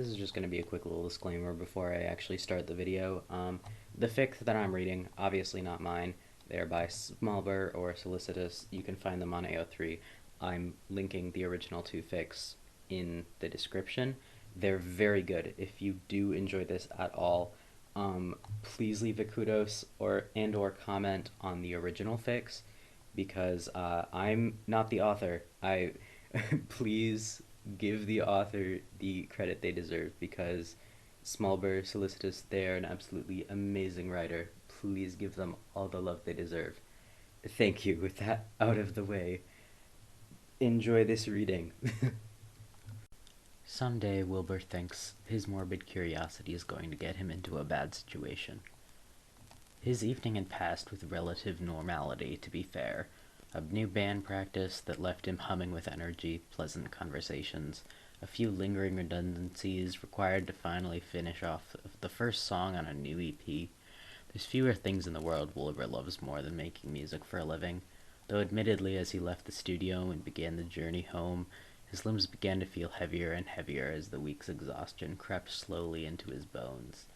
This is just going to be a quick little disclaimer before I actually start the video. The fic that I'm reading, obviously not mine. They're by Smallbur or Sollicitus. You can find them on AO3. I'm linking the original two fics in the description. They're very good. If you do enjoy this at all, please leave a kudos or comment on the original fics because I'm not the author. I please give the author the credit they deserve because Smallbur, Sollicitus, they're an absolutely amazing writer. Please give them all the love they deserve. Thank you. With that out of the way, enjoy this reading. Someday, Wilbur thinks his morbid curiosity is going to get him into a bad situation. His evening had passed with relative normality, to be fair. A new band practice that left him humming with energy, pleasant conversations, a few lingering redundancies required to finally finish off the first song on a new EP. There's fewer things in the world Wilbur loves more than making music for a living, though admittedly as he left the studio and began the journey home, his limbs began to feel heavier and heavier as the week's exhaustion crept slowly into his bones.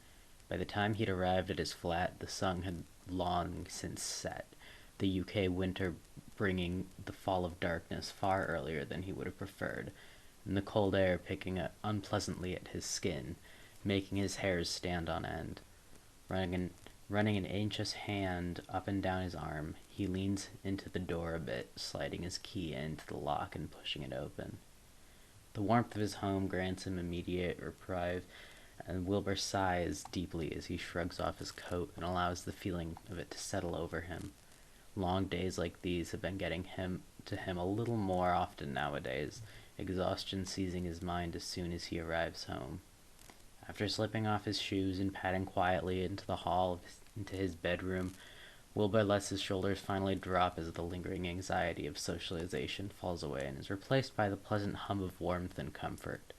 By the time he'd arrived at his flat, the sun had long since set, the UK winter bringing the fall of darkness far earlier than he would have preferred, and the cold air picking up unpleasantly at his skin, making his hairs stand on end. Running an anxious hand up and down his arm, he leans into the door a bit, sliding his key into the lock and pushing it open. The warmth of his home grants him immediate reprieve, and Wilbur sighs deeply as he shrugs off his coat and allows the feeling of it to settle over him. Long days like these have been getting to him a little more often nowadays, exhaustion seizing his mind as soon as he arrives home. After slipping off his shoes and padding quietly into the hall into his bedroom, Wilbur lets his shoulders finally drop as the lingering anxiety of socialization falls away and is replaced by the pleasant hum of warmth and comfort.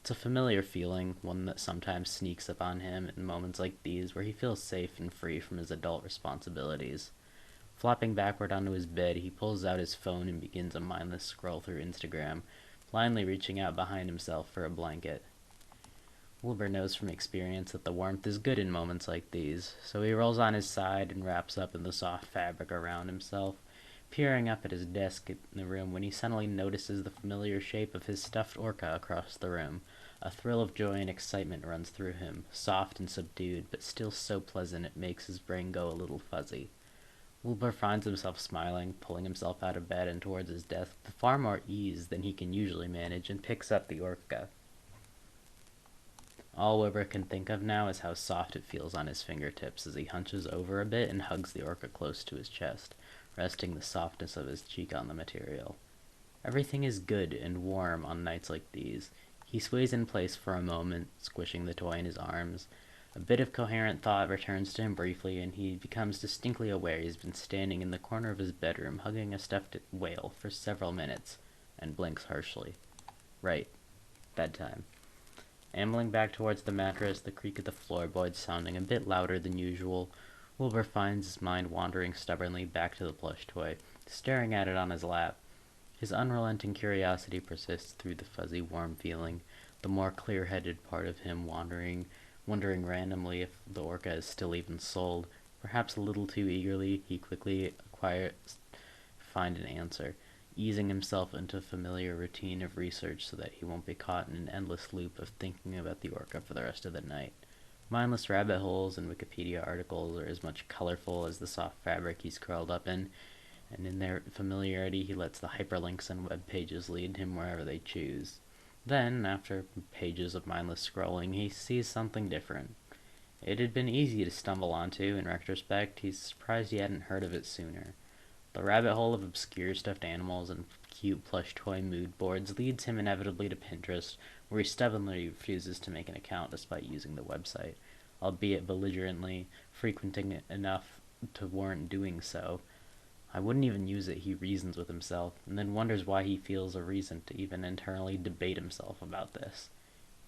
It's a familiar feeling, one that sometimes sneaks upon him in moments like these where he feels safe and free from his adult responsibilities. Flopping backward onto his bed, he pulls out his phone and begins a mindless scroll through Instagram, blindly reaching out behind himself for a blanket. Wilbur knows from experience that the warmth is good in moments like these, so he rolls on his side and wraps up in the soft fabric around himself, peering up at his desk in the room when he suddenly notices the familiar shape of his stuffed orca across the room. A thrill of joy and excitement runs through him, soft and subdued, but still so pleasant it makes his brain go a little fuzzy. Wilbur finds himself smiling, pulling himself out of bed and towards his desk with far more ease than he can usually manage, and picks up the orca. All Wilbur can think of now is how soft it feels on his fingertips as he hunches over a bit and hugs the orca close to his chest, resting the softness of his cheek on the material. Everything is good and warm on nights like these. He sways in place for a moment, squishing the toy in his arms. A bit of coherent thought returns to him briefly, and he becomes distinctly aware he's been standing in the corner of his bedroom hugging a stuffed whale for several minutes, and blinks harshly. Right. Bedtime. Ambling back towards the mattress, the creak of the floorboards sounding a bit louder than usual, Wilbur finds his mind wandering stubbornly back to the plush toy, staring at it on his lap. His unrelenting curiosity persists through the fuzzy, warm feeling, the more clear-headed part of him wondering randomly if the orca is still even sold. Perhaps a little too eagerly, he quickly find an answer, easing himself into a familiar routine of research so that he won't be caught in an endless loop of thinking about the orca for the rest of the night. Mindless rabbit holes and Wikipedia articles are as much colorful as the soft fabric he's curled up in, and in their familiarity he lets the hyperlinks and web pages lead him wherever they choose. Then, after pages of mindless scrolling, he sees something different. It had been easy to stumble onto. In retrospect, he's surprised he hadn't heard of it sooner. The rabbit hole of obscure stuffed animals and cute plush toy mood boards leads him inevitably to Pinterest, where he stubbornly refuses to make an account despite using the website, albeit belligerently, frequenting it enough to warrant doing so. I wouldn't even use it, he reasons with himself, and then wonders why he feels a reason to even internally debate himself about this.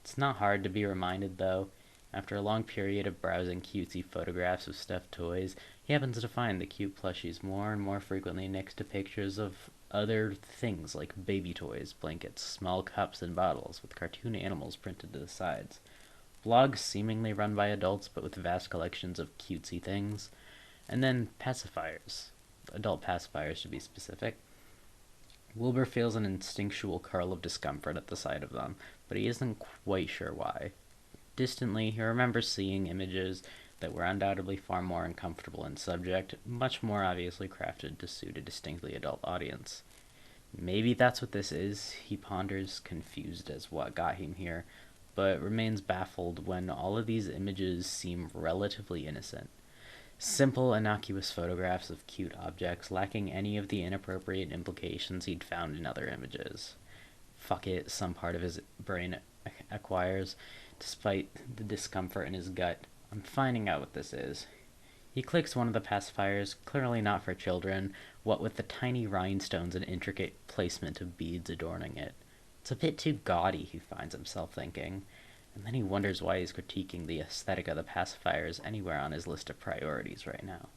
It's not hard to be reminded, though. After a long period of browsing cutesy photographs of stuffed toys, he happens to find the cute plushies more and more frequently next to pictures of other things like baby toys, blankets, small cups, and bottles with cartoon animals printed to the sides. Blogs seemingly run by adults but with vast collections of cutesy things. And then pacifiers. Adult pacifiers, to be specific. Wilbur feels an instinctual curl of discomfort at the sight of them, but he isn't quite sure why. Distantly, he remembers seeing images that were undoubtedly far more uncomfortable in subject, much more obviously crafted to suit a distinctly adult audience. Maybe that's what this is, he ponders, confused as what got him here, but remains baffled when all of these images seem relatively innocent. Simple, innocuous photographs of cute objects, lacking any of the inappropriate implications he'd found in other images. Fuck it, some part of his brain acquires, despite the discomfort in his gut. I'm finding out what this is. He clicks one of the pacifiers, clearly not for children, what with the tiny rhinestones and intricate placement of beads adorning it. It's a bit too gaudy, he finds himself thinking, and then he wonders why he's critiquing the aesthetic of the pacifiers anywhere on his list of priorities right now.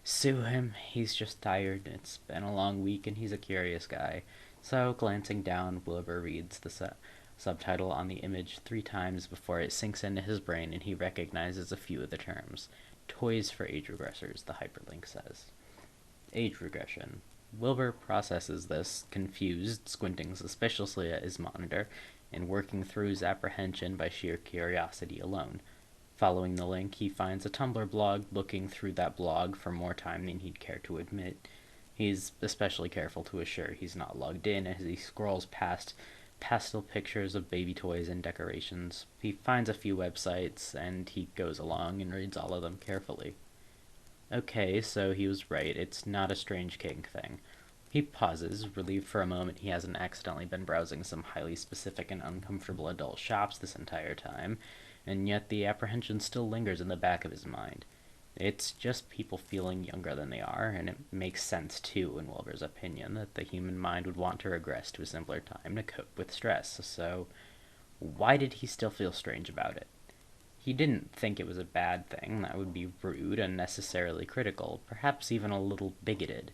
Sue him, he's just tired, it's been a long week and he's a curious guy. So, glancing down, Wilbur reads the subtitle on the image 3 times before it sinks into his brain and he recognizes a few of the terms. Toys for age regressors, the hyperlink says. Age regression. Wilbur processes this, confused, squinting suspiciously at his monitor, and working through his apprehension by sheer curiosity alone. Following the link, he finds a Tumblr blog, looking through that blog for more time than he'd care to admit. He's especially careful to assure he's not logged in as he scrolls past pastel pictures of baby toys and decorations. He finds a few websites, and he goes along and reads all of them carefully. Okay, so he was right. It's not a strange kink thing. He pauses, relieved for a moment he hasn't accidentally been browsing some highly specific and uncomfortable adult shops this entire time, and yet the apprehension still lingers in the back of his mind. It's just people feeling younger than they are, and it makes sense, too, in Wilbur's opinion, that the human mind would want to regress to a simpler time to cope with stress, so why did he still feel strange about it? He didn't think it was a bad thing. That would be rude, unnecessarily critical, perhaps even a little bigoted,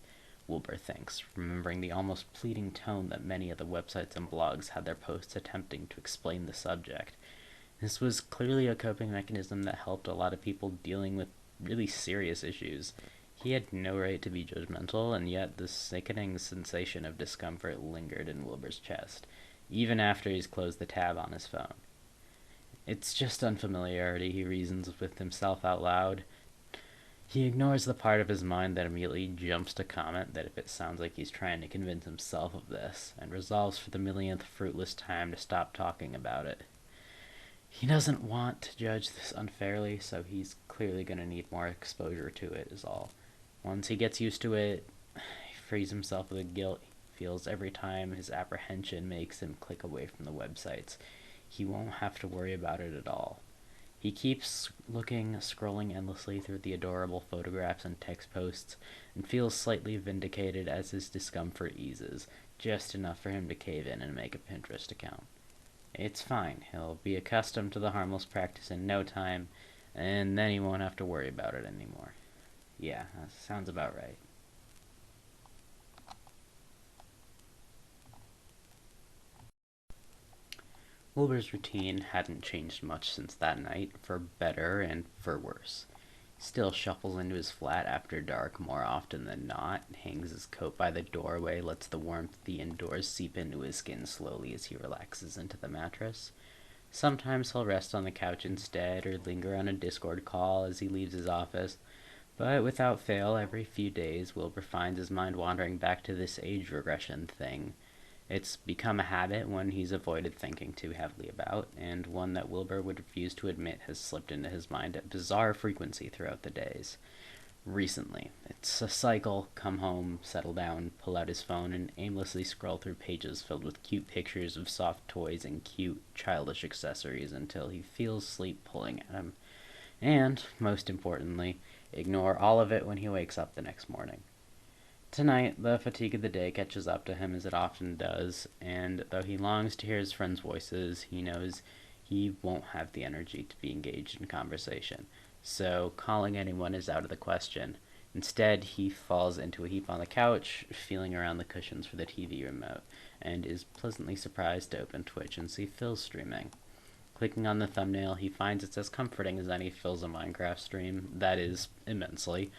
Wilbur thinks, remembering the almost pleading tone that many of the websites and blogs had their posts attempting to explain the subject. This was clearly a coping mechanism that helped a lot of people dealing with really serious issues. He had no right to be judgmental, and yet the sickening sensation of discomfort lingered in Wilbur's chest, even after he's closed the tab on his phone. It's just unfamiliarity, he reasons with himself out loud. He ignores the part of his mind that immediately jumps to comment that if it sounds like he's trying to convince himself of this, and resolves for the millionth fruitless time to stop talking about it. He doesn't want to judge this unfairly, so he's clearly going to need more exposure to it, is all. Once he gets used to it, he frees himself of the guilt he feels every time his apprehension makes him click away from the websites. He won't have to worry about it at all. He keeps looking, scrolling endlessly through the adorable photographs and text posts, and feels slightly vindicated as his discomfort eases, just enough for him to cave in and make a Pinterest account. It's fine. He'll be accustomed to the harmless practice in no time, and then he won't have to worry about it anymore. Yeah, that sounds about right. Wilbur's routine hadn't changed much since that night, for better and for worse. He still shuffles into his flat after dark more often than not, hangs his coat by the doorway, lets the warmth of the indoors seep into his skin slowly as he relaxes into the mattress. Sometimes he'll rest on the couch instead, or linger on a Discord call as he leaves his office, but without fail, every few days, Wilbur finds his mind wandering back to this age regression thing. It's become a habit, one he's avoided thinking too heavily about, and one that Wilbur would refuse to admit has slipped into his mind at bizarre frequency throughout the days. Recently, it's a cycle: come home, settle down, pull out his phone, and aimlessly scroll through pages filled with cute pictures of soft toys and cute, childish accessories until he feels sleep pulling at him. And, most importantly, ignore all of it when he wakes up the next morning. Tonight, the fatigue of the day catches up to him as it often does, and though he longs to hear his friends' voices, he knows he won't have the energy to be engaged in conversation. So, calling anyone is out of the question. Instead, he falls into a heap on the couch, feeling around the cushions for the TV remote, and is pleasantly surprised to open Twitch and see Phil streaming. Clicking on the thumbnail, he finds it's as comforting as any Phil's a Minecraft stream, that is, immensely,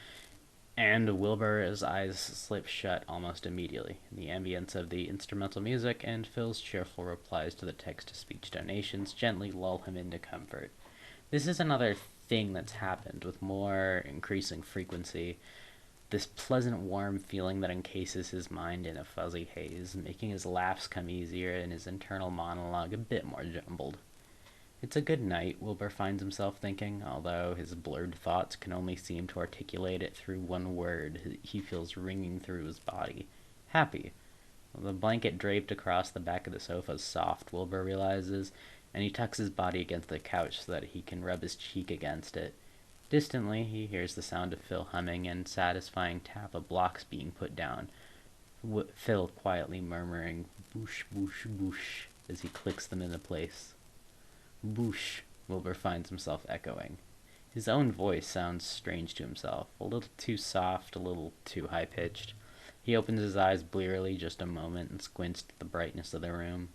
and Wilbur's eyes slip shut almost immediately. The ambience of the instrumental music and Phil's cheerful replies to the text-to-speech donations gently lull him into comfort. This is another thing that's happened with more increasing frequency. This pleasant, warm feeling that encases his mind in a fuzzy haze, making his laughs come easier and his internal monologue a bit more jumbled. It's a good night, Wilbur finds himself thinking, although his blurred thoughts can only seem to articulate it through one word he feels ringing through his body. Happy. The blanket draped across the back of the sofa is soft, Wilbur realizes, and he tucks his body against the couch so that he can rub his cheek against it. Distantly, he hears the sound of Phil humming and satisfying tap of blocks being put down, Phil quietly murmuring boosh, boosh, boosh as he clicks them into place. Boosh, Wilbur finds himself echoing. His own voice sounds strange to himself, a little too soft, a little too high-pitched. He opens his eyes blearily just a moment and squints at the brightness of the room.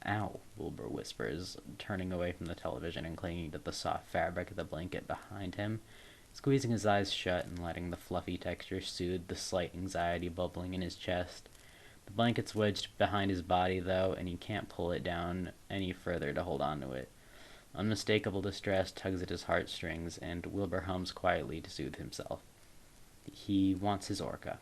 Ow, Wilbur whispers, turning away from the television and clinging to the soft fabric of the blanket behind him, squeezing his eyes shut and letting the fluffy texture soothe the slight anxiety bubbling in his chest. The blanket's wedged behind his body, though, and he can't pull it down any further to hold on to it. Unmistakable distress tugs at his heartstrings, and Wilbur hums quietly to soothe himself. He wants his orca.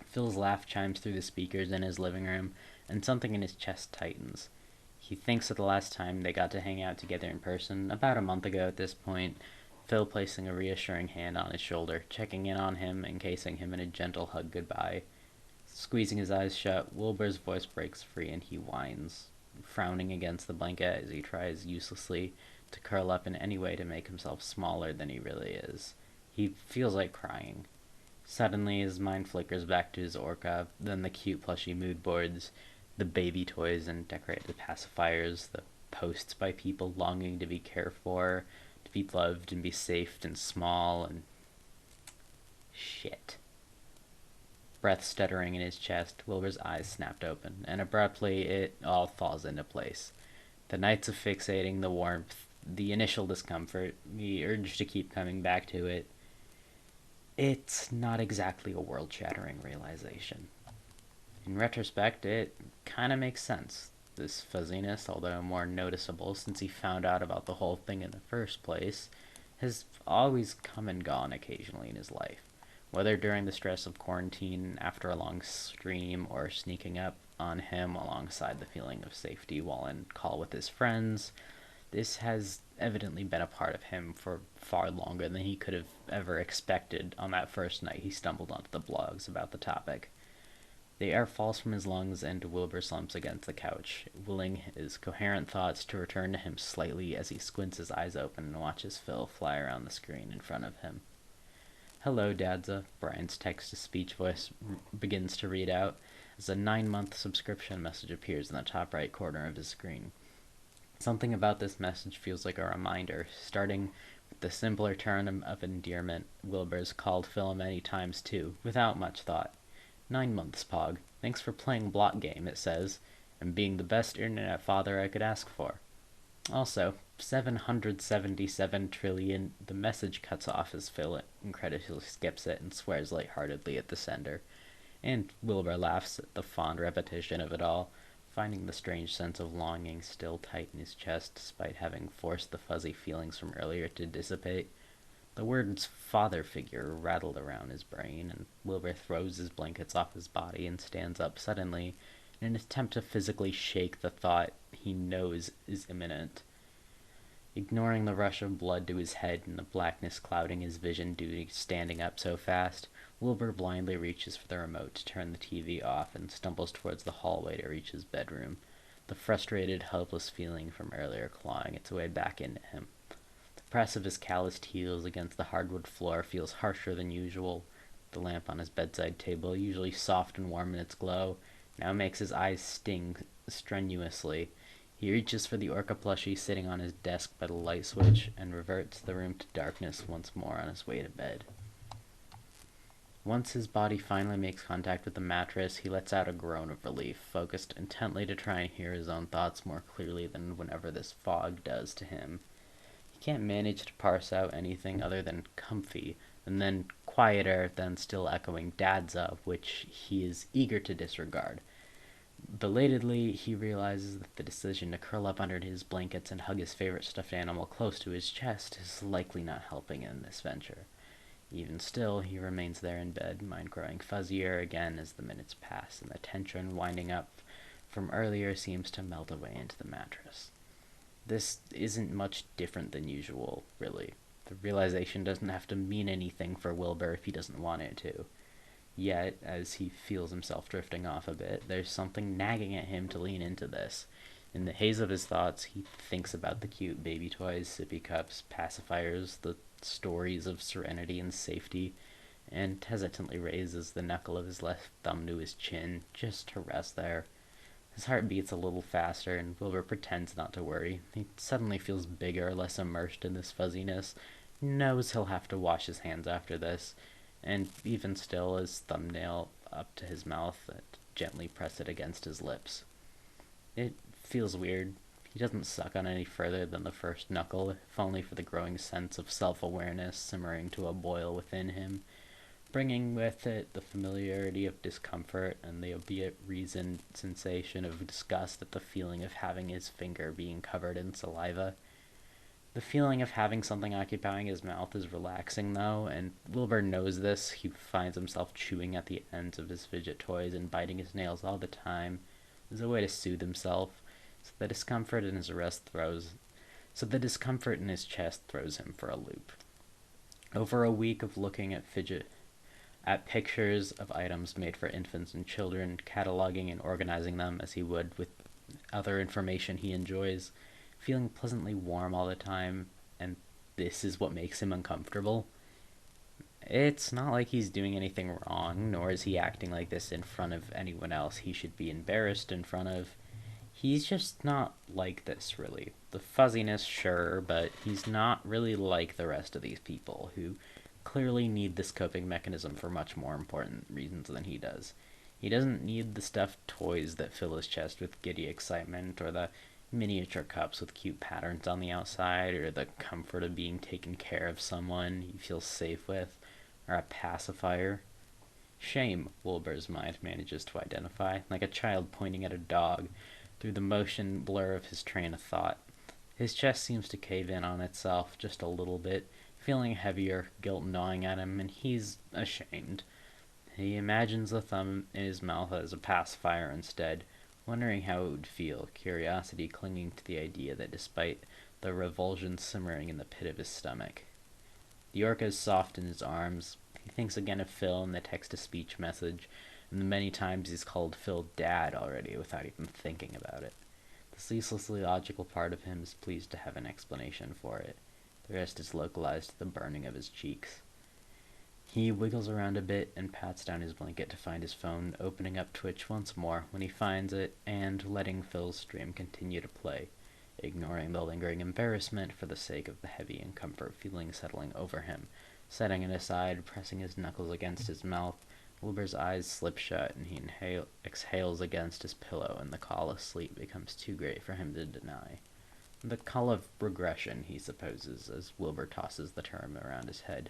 Phil's laugh chimes through the speakers in his living room, and something in his chest tightens. He thinks of the last time they got to hang out together in person, about a month ago at this point, Phil placing a reassuring hand on his shoulder, checking in on him, encasing him in a gentle hug goodbye. Squeezing his eyes shut, Wilbur's voice breaks free and he whines, frowning against the blanket as he tries uselessly to curl up in any way to make himself smaller than he really is. He feels like crying. Suddenly, his mind flickers back to his orca, then the cute plushy mood boards, the baby toys and decorated pacifiers, the posts by people longing to be cared for, to be loved and be safe and small, and shit. Breath stuttering in his chest, Wilbur's eyes snapped open, and abruptly it all falls into place. The nights of fixating, the warmth, the initial discomfort, the urge to keep coming back to it. It's not exactly a world-shattering realization. In retrospect, it kinda makes sense. This fuzziness, although more noticeable since he found out about the whole thing in the first place, has always come and gone occasionally in his life. Whether during the stress of quarantine, after a long stream, or sneaking up on him alongside the feeling of safety while in call with his friends, this has evidently been a part of him for far longer than he could have ever expected on that first night he stumbled onto the blogs about the topic. The air falls from his lungs and Wilbur slumps against the couch, willing his coherent thoughts to return to him slightly as he squints his eyes open and watches Phil fly around the screen in front of him. Hello, Dadza, Brian's text-to-speech voice begins to read out as a 9-month subscription message appears in the top right corner of his screen. Something about this message feels like a reminder, starting with the simpler term of endearment Wilbur's called Phil many times too, without much thought. 9 months, Pog. Thanks for playing block game, it says, and being the best internet father I could ask for. Also, 777 trillion. The message cuts off as Phil incredulously skips it and swears lightheartedly at the sender. And Wilbur laughs at the fond repetition of it all, finding the strange sense of longing still tight in his chest despite having forced the fuzzy feelings from earlier to dissipate. The words father figure rattled around his brain, and Wilbur throws his blankets off his body and stands up suddenly in an attempt to physically shake the thought he knows is imminent. Ignoring the rush of blood to his head and the blackness clouding his vision due to standing up so fast, Wilbur blindly reaches for the remote to turn the TV off and stumbles towards the hallway to reach his bedroom, the frustrated, helpless feeling from earlier clawing its way back into him. The press of his calloused heels against the hardwood floor feels harsher than usual. The lamp on his bedside table, usually soft and warm in its glow, now makes his eyes sting strenuously. He reaches for the orca plushie sitting on his desk by the light switch and reverts the room to darkness once more on his way to bed. Once his body finally makes contact with the mattress, he lets out a groan of relief, focused intently to try and hear his own thoughts more clearly than whenever this fog does to him. He can't manage to parse out anything other than comfy, and then quieter than still echoing dad's up, which he is eager to disregard. Belatedly, he realizes that the decision to curl up under his blankets and hug his favorite stuffed animal close to his chest is likely not helping in this venture. Even still, he remains there in bed, mind growing fuzzier again as the minutes pass, and the tension winding up from earlier seems to melt away into the mattress. This isn't much different than usual, really. The realization doesn't have to mean anything for Wilbur if he doesn't want it to. Yet, as he feels himself drifting off a bit, there's something nagging at him to lean into this. In the haze of his thoughts, he thinks about the cute baby toys, sippy cups, pacifiers, the stories of serenity and safety, and hesitantly raises the knuckle of his left thumb to his chin, just to rest there. His heart beats a little faster, and Wilbur pretends not to worry. He suddenly feels bigger, less immersed in this fuzziness, knows he'll have to wash his hands after this, and even still, his thumbnail up to his mouth, and gently press it against his lips. It feels weird. He doesn't suck on any further than the first knuckle, if only for the growing sense of self-awareness simmering to a boil within him, bringing with it the familiarity of discomfort and the albeit reasoned sensation of disgust at the feeling of having his finger being covered in saliva. The feeling of having something occupying his mouth is relaxing, though, and Wilbur knows this. He finds himself chewing at the ends of his fidget toys and biting his nails all the time as a way to soothe himself, so the discomfort in his chest throws him for a loop. Over a week of looking at pictures of items made for infants and children, cataloging and organizing them as he would with other information he enjoys, feeling pleasantly warm all the time, and this is what makes him uncomfortable. It's not like he's doing anything wrong, nor is he acting like this in front of anyone else he should be embarrassed in front of. He's just not like this, really. The fuzziness, sure, but he's not really like the rest of these people, who clearly need this coping mechanism for much more important reasons than he does. He doesn't need the stuffed toys that fill his chest with giddy excitement, or the miniature cups with cute patterns on the outside, or the comfort of being taken care of someone he feels safe with, or a pacifier. Shame, Wilbur's mind manages to identify, like a child pointing at a dog, through the motion blur of his train of thought. His chest seems to cave in on itself just a little bit, feeling heavier, guilt gnawing at him, and he's ashamed. He imagines the thumb in his mouth as a pacifier instead, wondering how it would feel, curiosity clinging to the idea that despite the revulsion simmering in the pit of his stomach. The orca is soft in his arms. He thinks again of Phil and the text-to-speech message, and the many times he's called Phil Dad already without even thinking about it. The ceaselessly logical part of him is pleased to have an explanation for it. The rest is localized to the burning of his cheeks. He wiggles around a bit and pats down his blanket to find his phone, opening up Twitch once more when he finds it, and letting Phil's stream continue to play, ignoring the lingering embarrassment for the sake of the heavy uncomfort feeling settling over him. Setting it aside, pressing his knuckles against his mouth, Wilbur's eyes slip shut and he exhales against his pillow, and the call of sleep becomes too great for him to deny. The call of regression, he supposes, as Wilbur tosses the term around his head,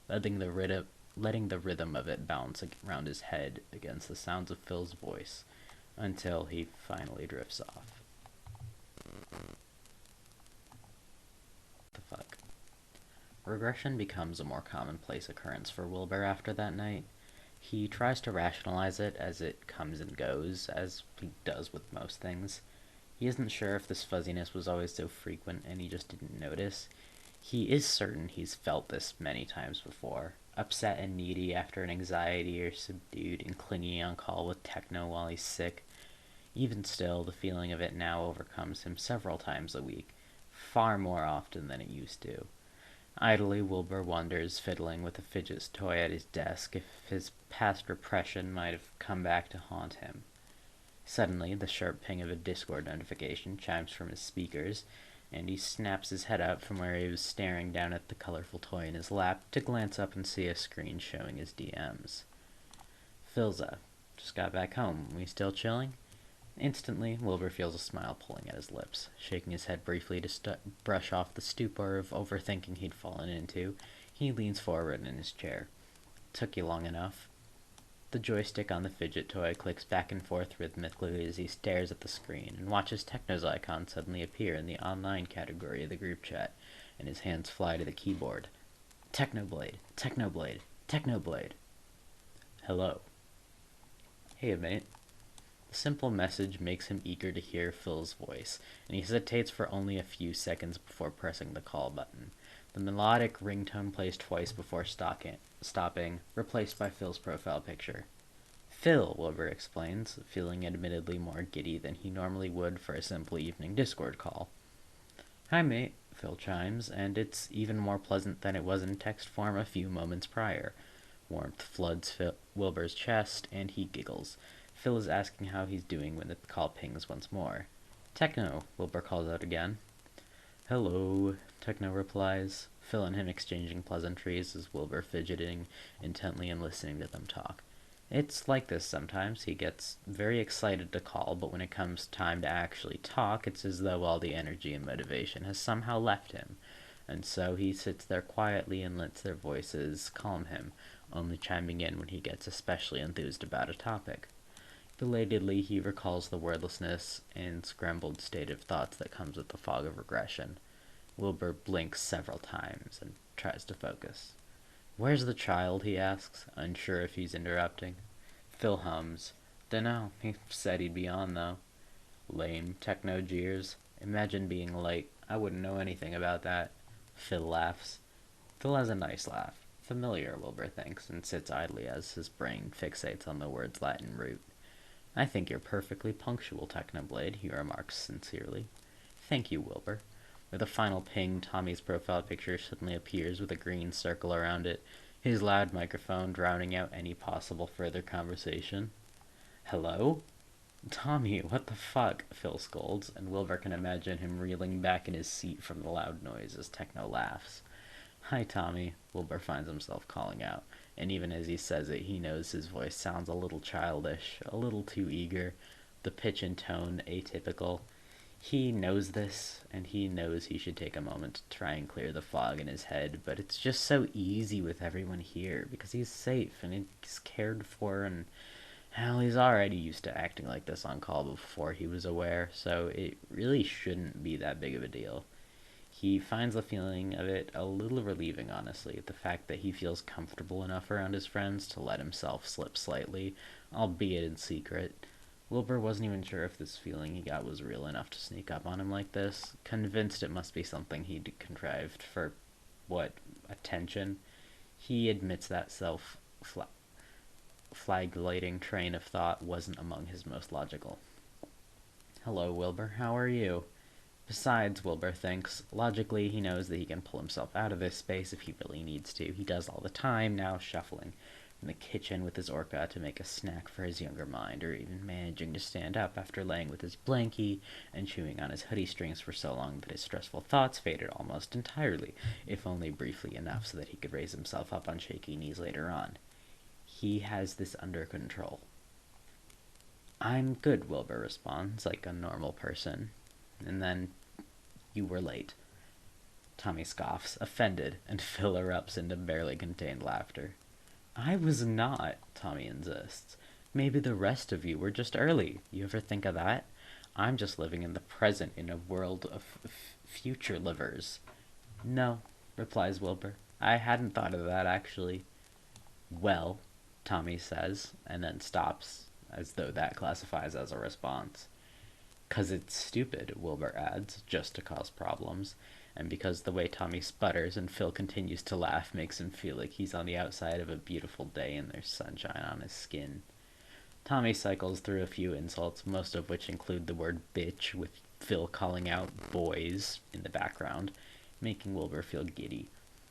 letting the rhythm of it bounce around his head against the sounds of Phil's voice, until he finally drifts off. The fuck? Regression becomes a more commonplace occurrence for Wilbur after that night. He tries to rationalize it as it comes and goes, as he does with most things. He isn't sure if this fuzziness was always so frequent and he just didn't notice. He is certain he's felt this many times before. Upset and needy after an anxiety, or subdued and clingy on call with techno while he's sick. Even still, the feeling of it now overcomes him several times a week, far more often than it used to. Idly, Wilbur wonders, fiddling with a fidget toy at his desk, if his past repression might have come back to haunt him. Suddenly, the sharp ping of a Discord notification chimes from his speakers, and he snaps his head out from where he was staring down at the colorful toy in his lap to glance up and see a screen showing his DMs. Philza, just got back home. We still chilling? Instantly, Wilbur feels a smile pulling at his lips. Shaking his head briefly to brush off the stupor of overthinking he'd fallen into, he leans forward in his chair. Took you long enough. The joystick on the fidget toy clicks back and forth rhythmically as he stares at the screen and watches Techno's icon suddenly appear in the online category of the group chat, and his hands fly to the keyboard. Technoblade, Technoblade, Technoblade. Hello. Hey, mate. The simple message makes him eager to hear Phil's voice, and he hesitates for only a few seconds before pressing the call button. The melodic ringtone plays twice before stopping, replaced by Phil's profile picture. Phil, Wilbur explains, feeling admittedly more giddy than he normally would for a simple evening Discord call. Hi, mate, Phil chimes, and it's even more pleasant than it was in text form a few moments prior. Warmth floods Wilbur's chest, and he giggles. Phil is asking how he's doing when the call pings once more. Techno, Wilbur calls out again. Hello, Techno replies, Phil and him exchanging pleasantries as Wilbur fidgeting intently and listening to them talk. It's like this sometimes. He gets very excited to call, but when it comes time to actually talk, it's as though all the energy and motivation has somehow left him. And so he sits there quietly and lets their voices calm him, only chiming in when he gets especially enthused about a topic. Belatedly, he recalls the wordlessness and scrambled state of thoughts that comes with the fog of regression. Wilbur blinks several times and tries to focus. Where's the child, he asks, unsure if he's interrupting. Phil hums. Dunno, he said he'd be on, though. Lame, Techno jeers. Imagine being late. I wouldn't know anything about that. Phil laughs. Phil has a nice laugh. Familiar, Wilbur thinks, and sits idly as his brain fixates on the word's Latin root. I think you're perfectly punctual, Technoblade, he remarks sincerely. Thank you, Wilbur. With a final ping, Tommy's profile picture suddenly appears with a green circle around it, his loud microphone drowning out any possible further conversation. Hello? Tommy, what the fuck? Phil scolds, and Wilbur can imagine him reeling back in his seat from the loud noise as Techno laughs. Hi, Tommy, Wilbur finds himself calling out, and even as he says it, he knows his voice sounds a little childish, a little too eager, the pitch and tone atypical. He knows this, and he knows he should take a moment to try and clear the fog in his head, but it's just so easy with everyone here, because he's safe, and he's cared for, and hell, he's already used to acting like this on call before he was aware, so it really shouldn't be that big of a deal. He finds the feeling of it a little relieving, honestly, the fact that he feels comfortable enough around his friends to let himself slip slightly, albeit in secret. Wilbur wasn't even sure if this feeling he got was real enough to sneak up on him like this, convinced it must be something he'd contrived for, attention. He admits that flagellating train of thought wasn't among his most logical. Hello, Wilbur, how are you? Besides, Wilbur thinks, logically he knows that he can pull himself out of this space if he really needs to. He does all the time, now shuffling from the kitchen with his orca to make a snack for his younger mind, or even managing to stand up after laying with his blankie and chewing on his hoodie strings for so long that his stressful thoughts faded almost entirely, if only briefly enough so that he could raise himself up on shaky knees later on. He has this under control. I'm good, Wilbur responds, like a normal person. And then, you were late. Tommy scoffs, offended, and Phil erupts into barely contained laughter. I was not, Tommy insists. Maybe the rest of you were just early. You ever think of that? I'm just living in the present in a world of future livers. No, replies Wilbur. I hadn't thought of that, actually. Well, Tommy says, and then stops, as though that classifies as a response. 'Cause it's stupid, Wilbur adds, just to cause problems, and because the way Tommy sputters and Phil continues to laugh makes him feel like he's on the outside of a beautiful day and there's sunshine on his skin. Tommy cycles through a few insults, most of which include the word bitch, with Phil calling out boys in the background, making Wilbur feel giddy.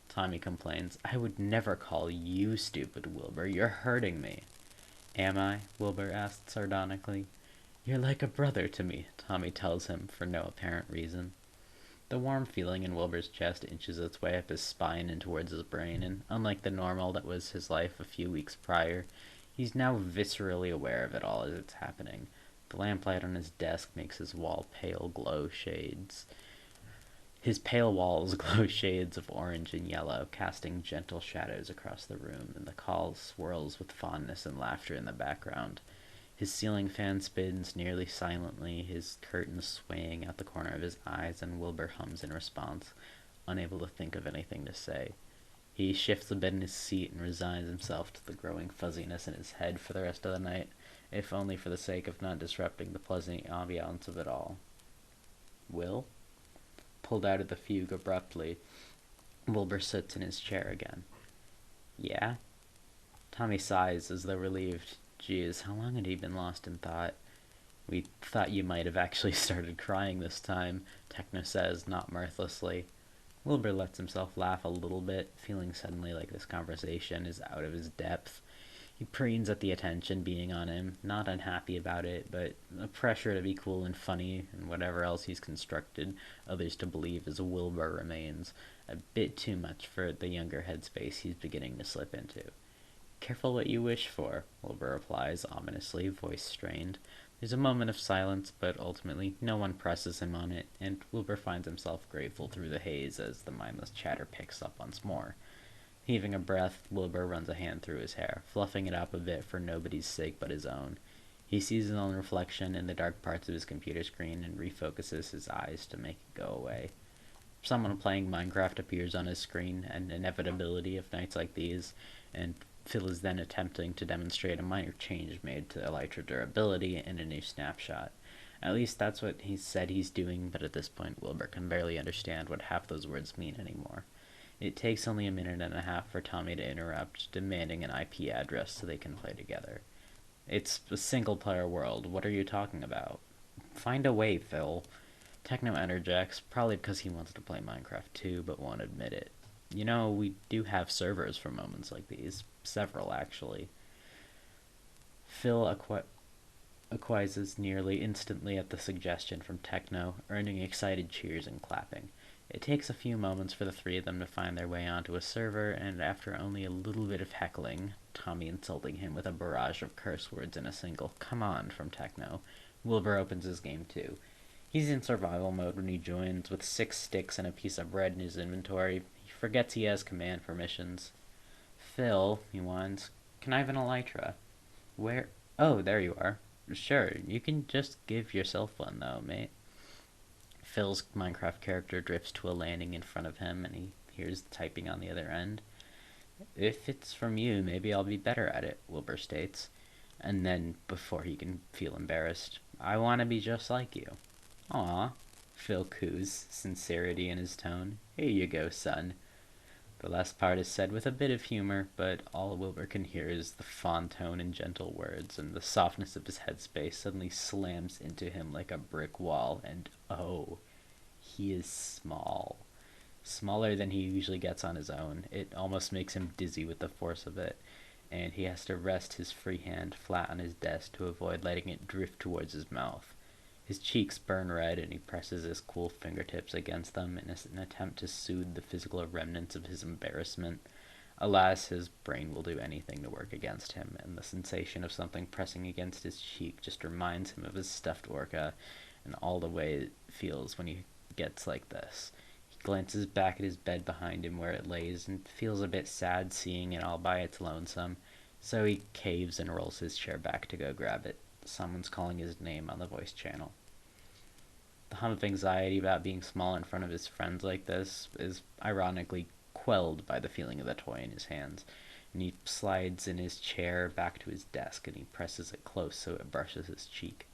Tommy complains, I would never call you stupid, Wilbur. You're hurting me. Am I? Wilbur asked sardonically. You're like a brother to me, Tommy tells him for no apparent reason. The warm feeling in Wilbur's chest inches its way up his spine and towards his brain, and unlike the normal that was his life a few weeks prior, he's now viscerally aware of it all as it's happening. The lamplight on his desk makes his wall pale glow shades. His pale walls glow shades of orange and yellow, casting gentle shadows across the room, and the call swirls with fondness and laughter in the background. His ceiling fan spins nearly silently, his curtains swaying out the corner of his eyes, and Wilbur hums in response, unable to think of anything to say. He shifts a bit in his seat and resigns himself to the growing fuzziness in his head for the rest of the night, if only for the sake of not disrupting the pleasant ambiance of it all. Will? Pulled out of the fugue abruptly, Wilbur sits in his chair again. Yeah? Tommy sighs as though relieved. Geez, how long had he been lost in thought? We thought you might have actually started crying this time, Techno says, not mirthlessly. Wilbur lets himself laugh a little bit, feeling suddenly like this conversation is out of his depth. He preens at the attention being on him, not unhappy about it, but the pressure to be cool and funny and whatever else he's constructed others to believe as Wilbur remains a bit too much for the younger headspace he's beginning to slip into. Careful what you wish for, Wilbur replies ominously, voice strained. There's a moment of silence, but ultimately no one presses him on it, and Wilbur finds himself grateful through the haze as the mindless chatter picks up once more. Heaving a breath, Wilbur runs a hand through his hair, fluffing it up a bit for nobody's sake but his own. He sees his own reflection in the dark parts of his computer screen and refocuses his eyes to make it go away. Someone playing Minecraft appears on his screen, an inevitability of nights like these, and Phil is then attempting to demonstrate a minor change made to elytra durability in a new snapshot. At least that's what he said he's doing, but at this point Wilbur can barely understand what half those words mean anymore. It takes only a minute and a half for Tommy to interrupt, demanding an IP address so they can play together. It's a single-player world. What are you talking about? Find a way, Phil. Techno interjects, probably because he wants to play Minecraft too, but won't admit it. You know, we do have servers for moments like these. Several, actually. Phil acquiesces nearly instantly at the suggestion from Techno, earning excited cheers and clapping. It takes a few moments for the three of them to find their way onto a server, and after only a little bit of heckling, Tommy insulting him with a barrage of curse words and a single "come on" from Techno, Wilbur opens his game too. He's in survival mode when he joins, with 6 sticks and a piece of bread in his inventory. He forgets he has command permissions. Phil, he whines, can I have an elytra? Where? Oh, there you are. Sure, you can just give yourself one though, mate. Phil's Minecraft character drifts to a landing in front of him, and he hears typing on the other end. If it's from you, maybe I'll be better at it, Wilbur states. And then, before he can feel embarrassed, I want to be just like you. Aw, Phil coos, sincerity in his tone. Here you go, son. The last part is said with a bit of humor, but all Wilbur can hear is the fond tone and gentle words, and the softness of his headspace suddenly slams into him like a brick wall, and oh, he is small. Smaller than he usually gets on his own. It almost makes him dizzy with the force of it, and he has to rest his free hand flat on his desk to avoid letting it drift towards his mouth. His cheeks burn red, and he presses his cool fingertips against them in an attempt to soothe the physical remnants of his embarrassment. Alas, his brain will do anything to work against him, and the sensation of something pressing against his cheek just reminds him of his stuffed orca, and all the way it feels when he gets like this. He glances back at his bed behind him where it lays, and feels a bit sad seeing it all by its lonesome, so he caves and rolls his chair back to go grab it. Someone's calling his name on the voice channel. The hum of anxiety about being small in front of his friends like this is ironically quelled by the feeling of the toy in his hands, and he slides in his chair back to his desk and he presses it close so it brushes his cheek.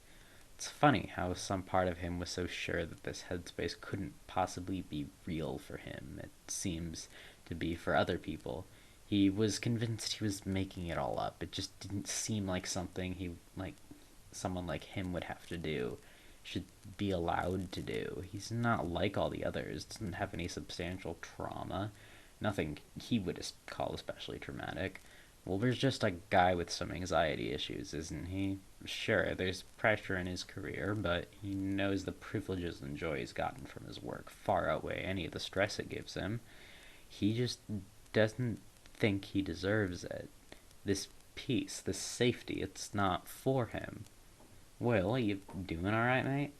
It's funny how some part of him was so sure that this headspace couldn't possibly be real for him. It seems to be for other people. He was convinced he was making it all up. It just didn't seem like something someone like him would have to do, should be allowed to do. He's not like all the others, doesn't have any substantial trauma, nothing he would call especially traumatic. Wilbur's just a guy with some anxiety issues, isn't he? Sure, there's pressure in his career, but he knows the privileges and joy he's gotten from his work far outweigh any of the stress it gives him. He just doesn't think he deserves it. This peace, this safety, it's not for him. Will, you doing alright, mate?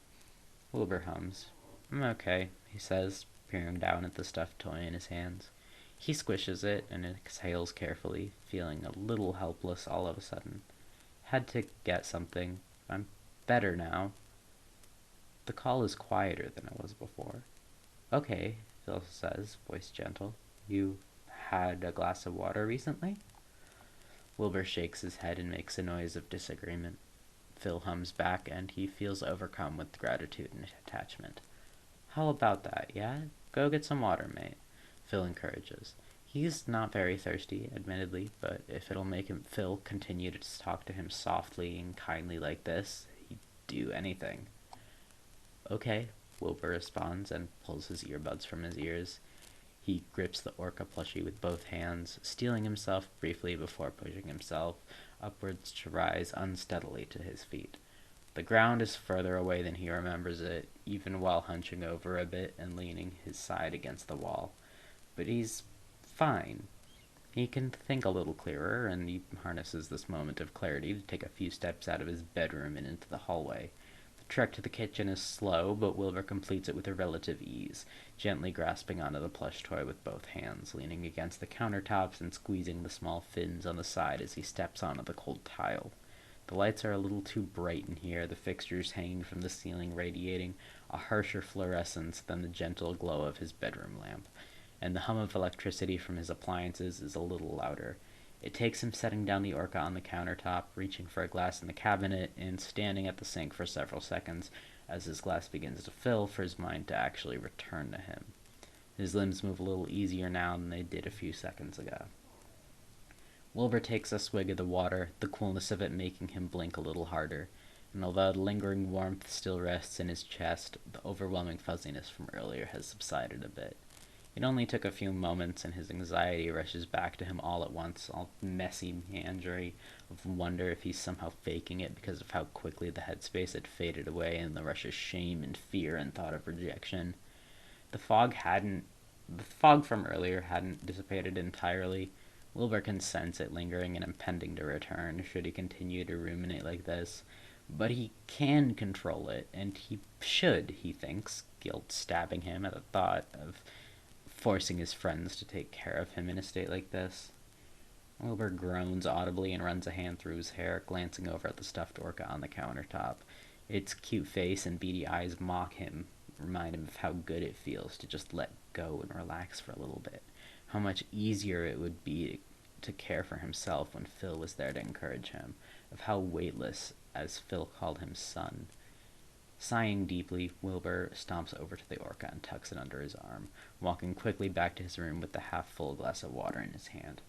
Wilbur hums. I'm okay, he says, peering down at the stuffed toy in his hands. He squishes it and exhales carefully, feeling a little helpless all of a sudden. Had to get something. I'm better now. The call is quieter than it was before. Okay, Phil says, voice gentle. You had a glass of water recently? Wilbur shakes his head and makes a noise of disagreement. Phil hums back, and he feels overcome with gratitude and attachment. How about that, yeah? Go get some water, mate, Phil encourages. He's not very thirsty, admittedly, but if it'll make Phil continue to talk to him softly and kindly like this, he'd do anything. Okay, Wilbur responds and pulls his earbuds from his ears. He grips the orca plushie with both hands, steeling himself briefly before pushing himself upwards to rise unsteadily to his feet. The ground is further away than he remembers it, even while hunching over a bit and leaning his side against the wall. But he's fine. He can think a little clearer, and he harnesses this moment of clarity to take a few steps out of his bedroom and into the hallway. The trek to the kitchen is slow, but Wilbur completes it with a relative ease, gently grasping onto the plush toy with both hands, leaning against the countertops and squeezing the small fins on the side as he steps onto the cold tile. The lights are a little too bright in here, the fixtures hanging from the ceiling radiating a harsher fluorescence than the gentle glow of his bedroom lamp, and the hum of electricity from his appliances is a little louder. It takes him setting down the orca on the countertop, reaching for a glass in the cabinet, and standing at the sink for several seconds as his glass begins to fill for his mind to actually return to him. His limbs move a little easier now than they did a few seconds ago. Wilbur takes a swig of the water, the coolness of it making him blink a little harder, and although the lingering warmth still rests in his chest, the overwhelming fuzziness from earlier has subsided a bit. It only took a few moments, and his anxiety rushes back to him all at once, all messy meandering of wonder if he's somehow faking it because of how quickly the headspace had faded away in the rush of shame and fear and thought of rejection. The fog from earlier hadn't dissipated entirely. Wilbur can sense it lingering and impending to return, should he continue to ruminate like this. But he can control it, and he should, he thinks, guilt stabbing him at the thought of forcing his friends to take care of him in a state like this. Wilbur groans audibly and runs a hand through his hair, glancing over at the stuffed orca on the countertop. Its cute face and beady eyes mock him, remind him of how good it feels to just let go and relax for a little bit. How much easier it would be to care for himself when Phil was there to encourage him. Of how weightless, as Phil called him, son. Sighing deeply, Wilbur stomps over to the orca and tucks it under his arm, walking quickly back to his room with the half-full glass of water in his hand.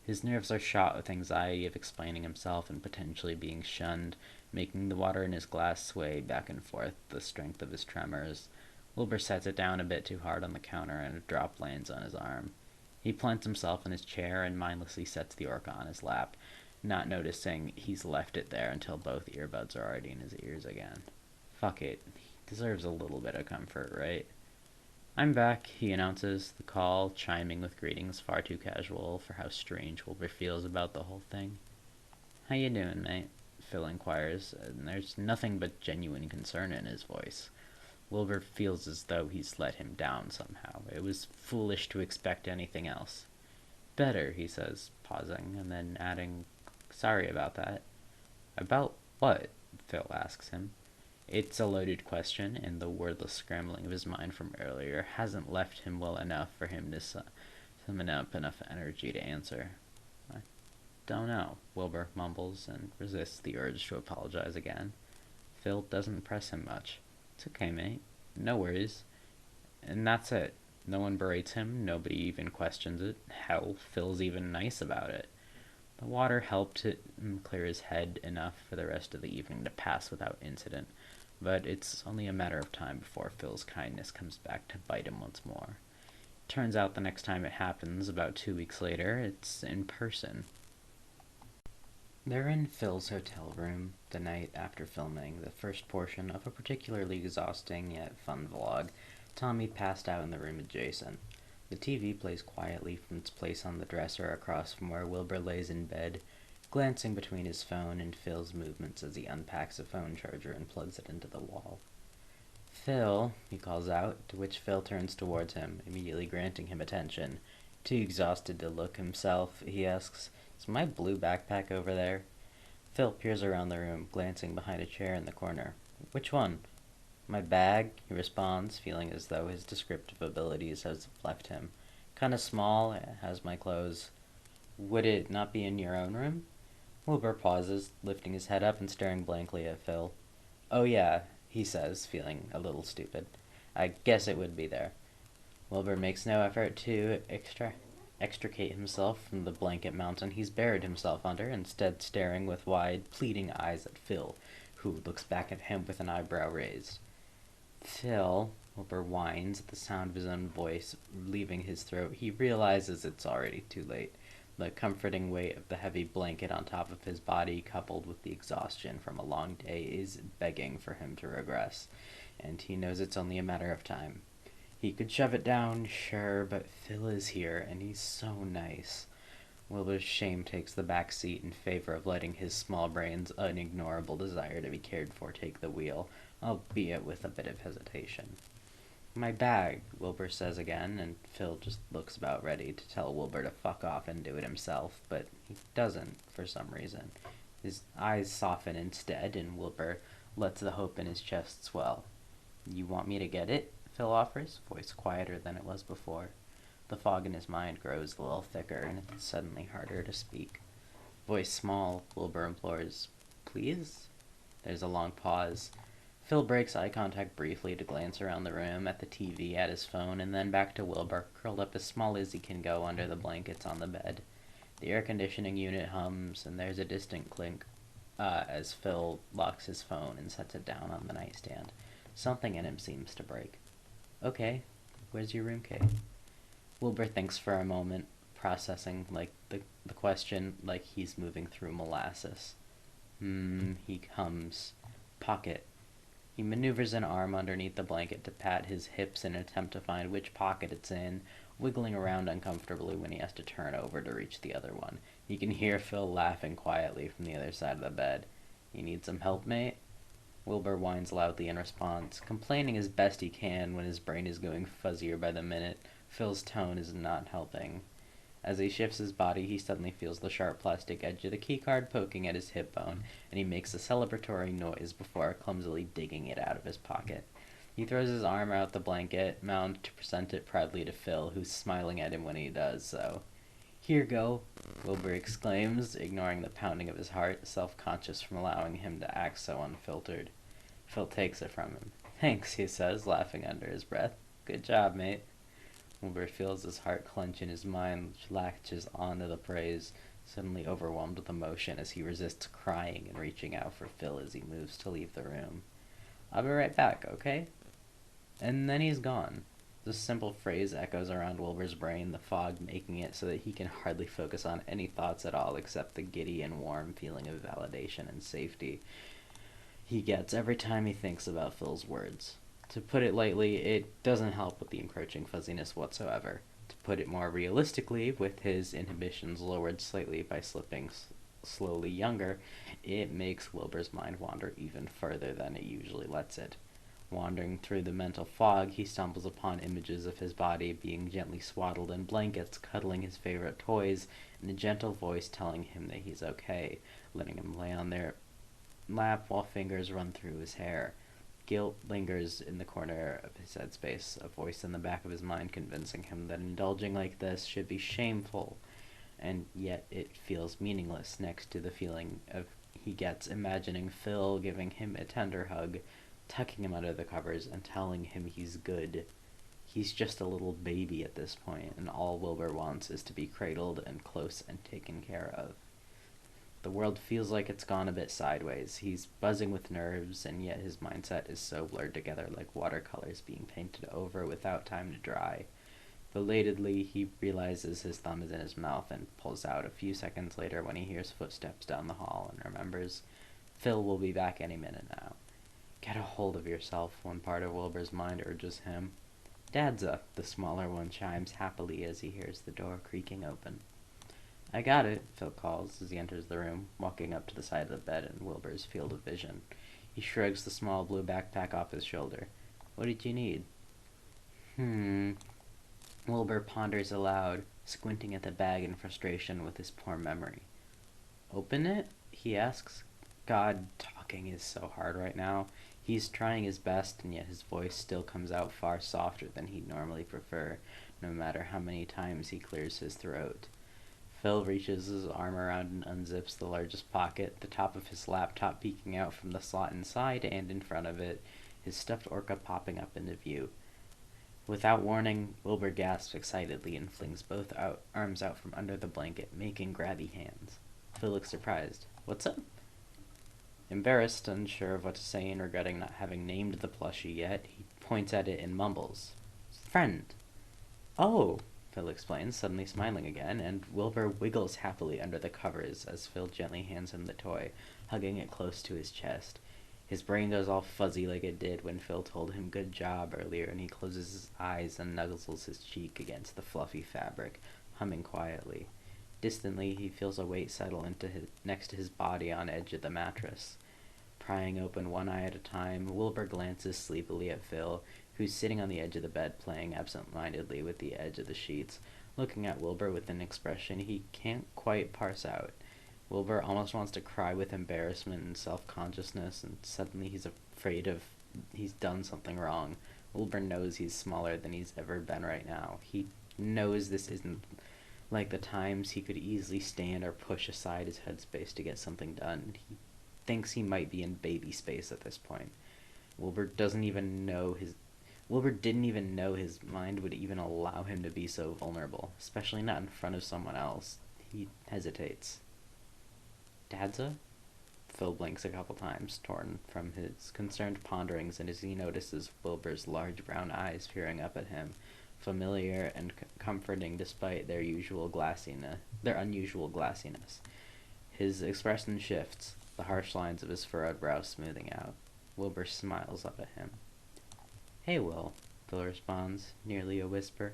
His nerves are shot with anxiety of explaining himself and potentially being shunned, making the water in his glass sway back and forth the strength of his tremors. Wilbur sets it down a bit too hard on the counter and a drop lands on his arm. He plants himself in his chair and mindlessly sets the orca on his lap, not noticing he's left it there until both earbuds are already in his ears again. Fuck it. He deserves a little bit of comfort, right? I'm back, he announces, the call chiming with greetings far too casual for how strange Wilbur feels about the whole thing. How you doing, mate? Phil inquires, and there's nothing but genuine concern in his voice. Wilbur feels as though he's let him down somehow. It was foolish to expect anything else. Better, he says, pausing, and then adding, sorry about that. About what? Phil asks him. It's a loaded question, and the wordless scrambling of his mind from earlier hasn't left him well enough for him to summon up enough energy to answer. I don't know, Wilbur mumbles and resists the urge to apologize again. Phil doesn't press him much. It's okay, mate. No worries. And that's it. No one berates him, nobody even questions it. Hell, Phil's even nice about it. The water helped him clear his head enough for the rest of the evening to pass without incident, but it's only a matter of time before Phil's kindness comes back to bite him once more. Turns out the next time it happens, about 2 weeks later, it's in person. They're in Phil's hotel room the night after filming the first portion of a particularly exhausting yet fun vlog. Tommy passed out in the room adjacent. The TV plays quietly from its place on the dresser across from where Wilbur lays in bed, glancing between his phone and Phil's movements as he unpacks a phone charger and plugs it into the wall. "Phil," he calls out, to which Phil turns towards him, immediately granting him attention. Too exhausted to look himself, he asks, "Is my blue backpack over there?" Phil peers around the room, glancing behind a chair in the corner. "Which one?" "My bag," he responds, feeling as though his descriptive abilities have left him. "Kinda small, it has my clothes." "Would it not be in your own room?" Wilbur pauses, lifting his head up and staring blankly at Phil. "Oh yeah," he says, feeling a little stupid. "I guess it would be there." Wilbur makes no effort to extricate himself from the blanket mountain he's buried himself under, instead staring with wide, pleading eyes at Phil, who looks back at him with an eyebrow raised. "Phil," Wilbur whines at the sound of his own voice leaving his throat. He realizes it's already too late. The comforting weight of the heavy blanket on top of his body, coupled with the exhaustion from a long day, is begging for him to regress, and he knows it's only a matter of time. He could shove it down, sure, but Phil is here, and he's so nice. Wilbur's shame takes the back seat in favor of letting his small brain's unignorable desire to be cared for take the wheel, albeit with a bit of hesitation. "My bag," Wilbur says again, and Phil just looks about ready to tell Wilbur to fuck off and do it himself, but he doesn't, for some reason. His eyes soften instead, and Wilbur lets the hope in his chest swell. "You want me to get it?" Phil offers, voice quieter than it was before. The fog in his mind grows a little thicker, and it's suddenly harder to speak. Voice small, Wilbur implores, "Please?" There's a long pause. Phil breaks eye contact briefly to glance around the room, at the TV, at his phone, and then back to Wilbur, curled up as small as he can go under the blankets on the bed. The air conditioning unit hums, and there's a distant clink as Phil locks his phone and sets it down on the nightstand. Something in him seems to break. "Okay, where's your room key?" Wilbur thinks for a moment, processing the question like he's moving through molasses. He hums. "Pocket." He maneuvers an arm underneath the blanket to pat his hips in an attempt to find which pocket it's in, wiggling around uncomfortably when he has to turn over to reach the other one. He can hear Phil laughing quietly from the other side of the bed. "You need some help, mate?" Wilbur whines loudly in response, complaining as best he can when his brain is going fuzzier by the minute. Phil's tone is not helping. As he shifts his body, he suddenly feels the sharp plastic edge of the keycard poking at his hip bone, and he makes a celebratory noise before clumsily digging it out of his pocket. He throws his arm out the blanket mound to present it proudly to Phil, who's smiling at him when he does so. "Here go," Wilbur exclaims, ignoring the pounding of his heart, self-conscious from allowing him to act so unfiltered. Phil takes it from him. "Thanks," he says, laughing under his breath. "Good job, mate." Wilbur feels his heart clench and his mind latches onto the praise, suddenly overwhelmed with emotion as he resists crying and reaching out for Phil as he moves to leave the room. "I'll be right back, okay?" And then he's gone. This simple phrase echoes around Wilbur's brain, the fog making it so that he can hardly focus on any thoughts at all except the giddy and warm feeling of validation and safety he gets every time he thinks about Phil's words. To put it lightly, it doesn't help with the encroaching fuzziness whatsoever. To put it more realistically, with his inhibitions lowered slightly by slipping slowly younger, it makes Wilbur's mind wander even further than it usually lets it. Wandering through the mental fog, he stumbles upon images of his body being gently swaddled in blankets, cuddling his favorite toys, and a gentle voice telling him that he's okay, letting him lay on their lap while fingers run through his hair. Guilt lingers in the corner of his headspace, a voice in the back of his mind convincing him that indulging like this should be shameful, and yet it feels meaningless next to the feeling of he gets imagining Phil giving him a tender hug, tucking him under the covers, and telling him he's good. He's just a little baby at this point, and all Wilbur wants is to be cradled and close and taken care of. The world feels like it's gone a bit sideways. He's buzzing with nerves, and yet his mindset is so blurred together like watercolors being painted over without time to dry. Belatedly, he realizes his thumb is in his mouth and pulls out a few seconds later when he hears footsteps down the hall and remembers Phil will be back any minute now. Get a hold of yourself, one part of Wilbur's mind urges him. Dad's up, the smaller one chimes happily as he hears the door creaking open. I got it, Phil calls as he enters the room, walking up to the side of the bed in Wilbur's field of vision. He shrugs the small blue backpack off his shoulder. What did you need? Wilbur ponders aloud, squinting at the bag in frustration with his poor memory. Open it? He asks. God, talking is so hard right now. He's trying his best, and yet his voice still comes out far softer than he'd normally prefer, no matter how many times he clears his throat. Phil reaches his arm around and unzips the largest pocket, the top of his laptop peeking out from the slot inside and in front of it, his stuffed orca popping up into view. Without warning, Wilbur gasps excitedly and flings both arms out from under the blanket, making grabby hands. Phil looks surprised. What's up? Embarrassed, unsure of what to say, and regretting not having named the plushie yet, he points at it and mumbles. Friend. Oh, Phil explains, suddenly smiling again, and Wilbur wiggles happily under the covers as Phil gently hands him the toy, hugging it close to his chest. His brain goes all fuzzy like it did when Phil told him good job earlier, and he closes his eyes and nuzzles his cheek against the fluffy fabric, humming quietly. Distantly, he feels a weight settle next to his body on edge of the mattress. Prying open one eye at a time, Wilbur glances sleepily at Phil, who's sitting on the edge of the bed playing absent-mindedly with the edge of the sheets, looking at Wilbur with an expression he can't quite parse out. Wilbur almost wants to cry with embarrassment and self-consciousness, and suddenly he's afraid he's done something wrong. Wilbur knows he's smaller than he's ever been right now. He knows this isn't like the times he could easily stand or push aside his headspace to get something done. He thinks he might be in baby space at this point. Wilbur didn't even know his mind would even allow him to be so vulnerable, especially not in front of someone else. He hesitates. Dadza? Phil blinks a couple times, torn from his concerned ponderings, and as he notices Wilbur's large brown eyes peering up at him, familiar and comforting despite their unusual glassiness. His expression shifts, the harsh lines of his furrowed brow smoothing out. Wilbur smiles up at him. Hey, Will, Phil responds, nearly a whisper.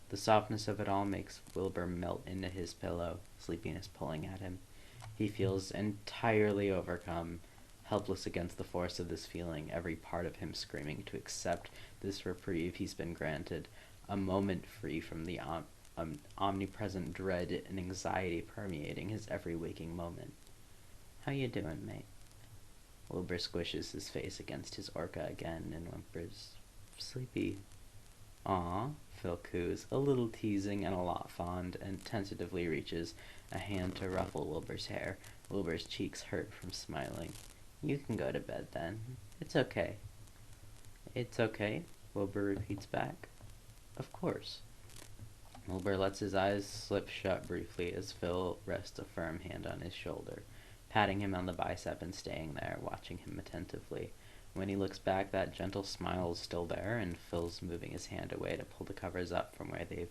The softness of it all makes Wilbur melt into his pillow, sleepiness pulling at him. He feels entirely overcome, helpless against the force of this feeling, every part of him screaming to accept this reprieve he's been granted, a moment free from the omnipresent dread and anxiety permeating his every waking moment. How you doing, mate? Wilbur squishes his face against his orca again and whimpers, sleepy. Aw, Phil coos, a little teasing and a lot fond, and tentatively reaches a hand to ruffle Wilbur's hair. Wilbur's cheeks hurt from smiling. You can go to bed then. It's okay. It's okay, Wilbur repeats back. Of course. Wilbur lets his eyes slip shut briefly as Phil rests a firm hand on his shoulder, patting him on the bicep and staying there, watching him attentively. When he looks back, that gentle smile is still there, and Phil's moving his hand away to pull the covers up from where they've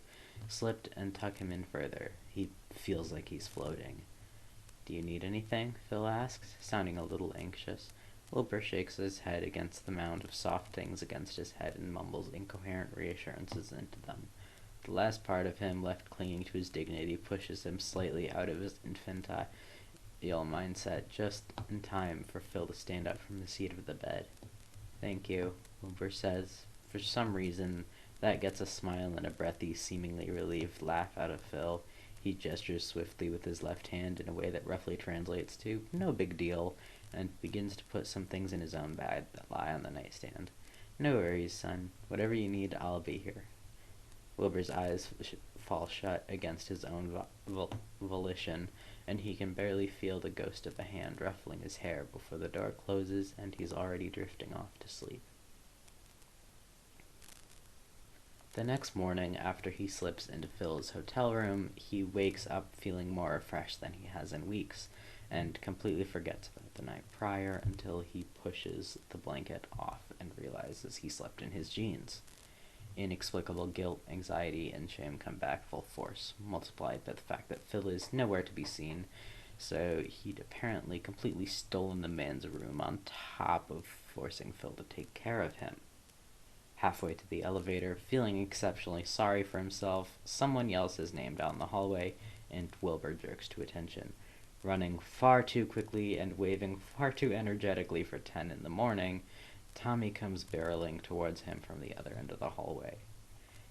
slipped and tuck him in further. He feels like he's floating. Do you need anything? Phil asks, sounding a little anxious. Wilbur shakes his head against the mound of soft things against his head and mumbles incoherent reassurances into them. The last part of him, left clinging to his dignity, pushes him slightly out of his infantile mindset, just in time for Phil to stand up from the seat of the bed. Thank you, Wilbur says. For some reason, that gets a smile and a breathy, seemingly relieved laugh out of Phil. He gestures swiftly with his left hand in a way that roughly translates to, no big deal, and begins to put some things in his own bag that lie on the nightstand. No worries, son. Whatever you need, I'll be here. Wilbur's eyes fall shut against his own volition, and he can barely feel the ghost of a hand ruffling his hair before the door closes and he's already drifting off to sleep. The next morning, after he slips into Phil's hotel room, he wakes up feeling more refreshed than he has in weeks, and completely forgets about the night prior until he pushes the blanket off and realizes he slept in his jeans. Inexplicable guilt, anxiety, and shame come back full force, multiplied by the fact that Phil is nowhere to be seen, so he'd apparently completely stolen the man's room on top of forcing Phil to take care of him. Halfway to the elevator, feeling exceptionally sorry for himself, someone yells his name down the hallway, and Wilbur jerks to attention. Running far too quickly and waving far too energetically for 10 in the morning, Tommy comes barreling towards him from the other end of the hallway.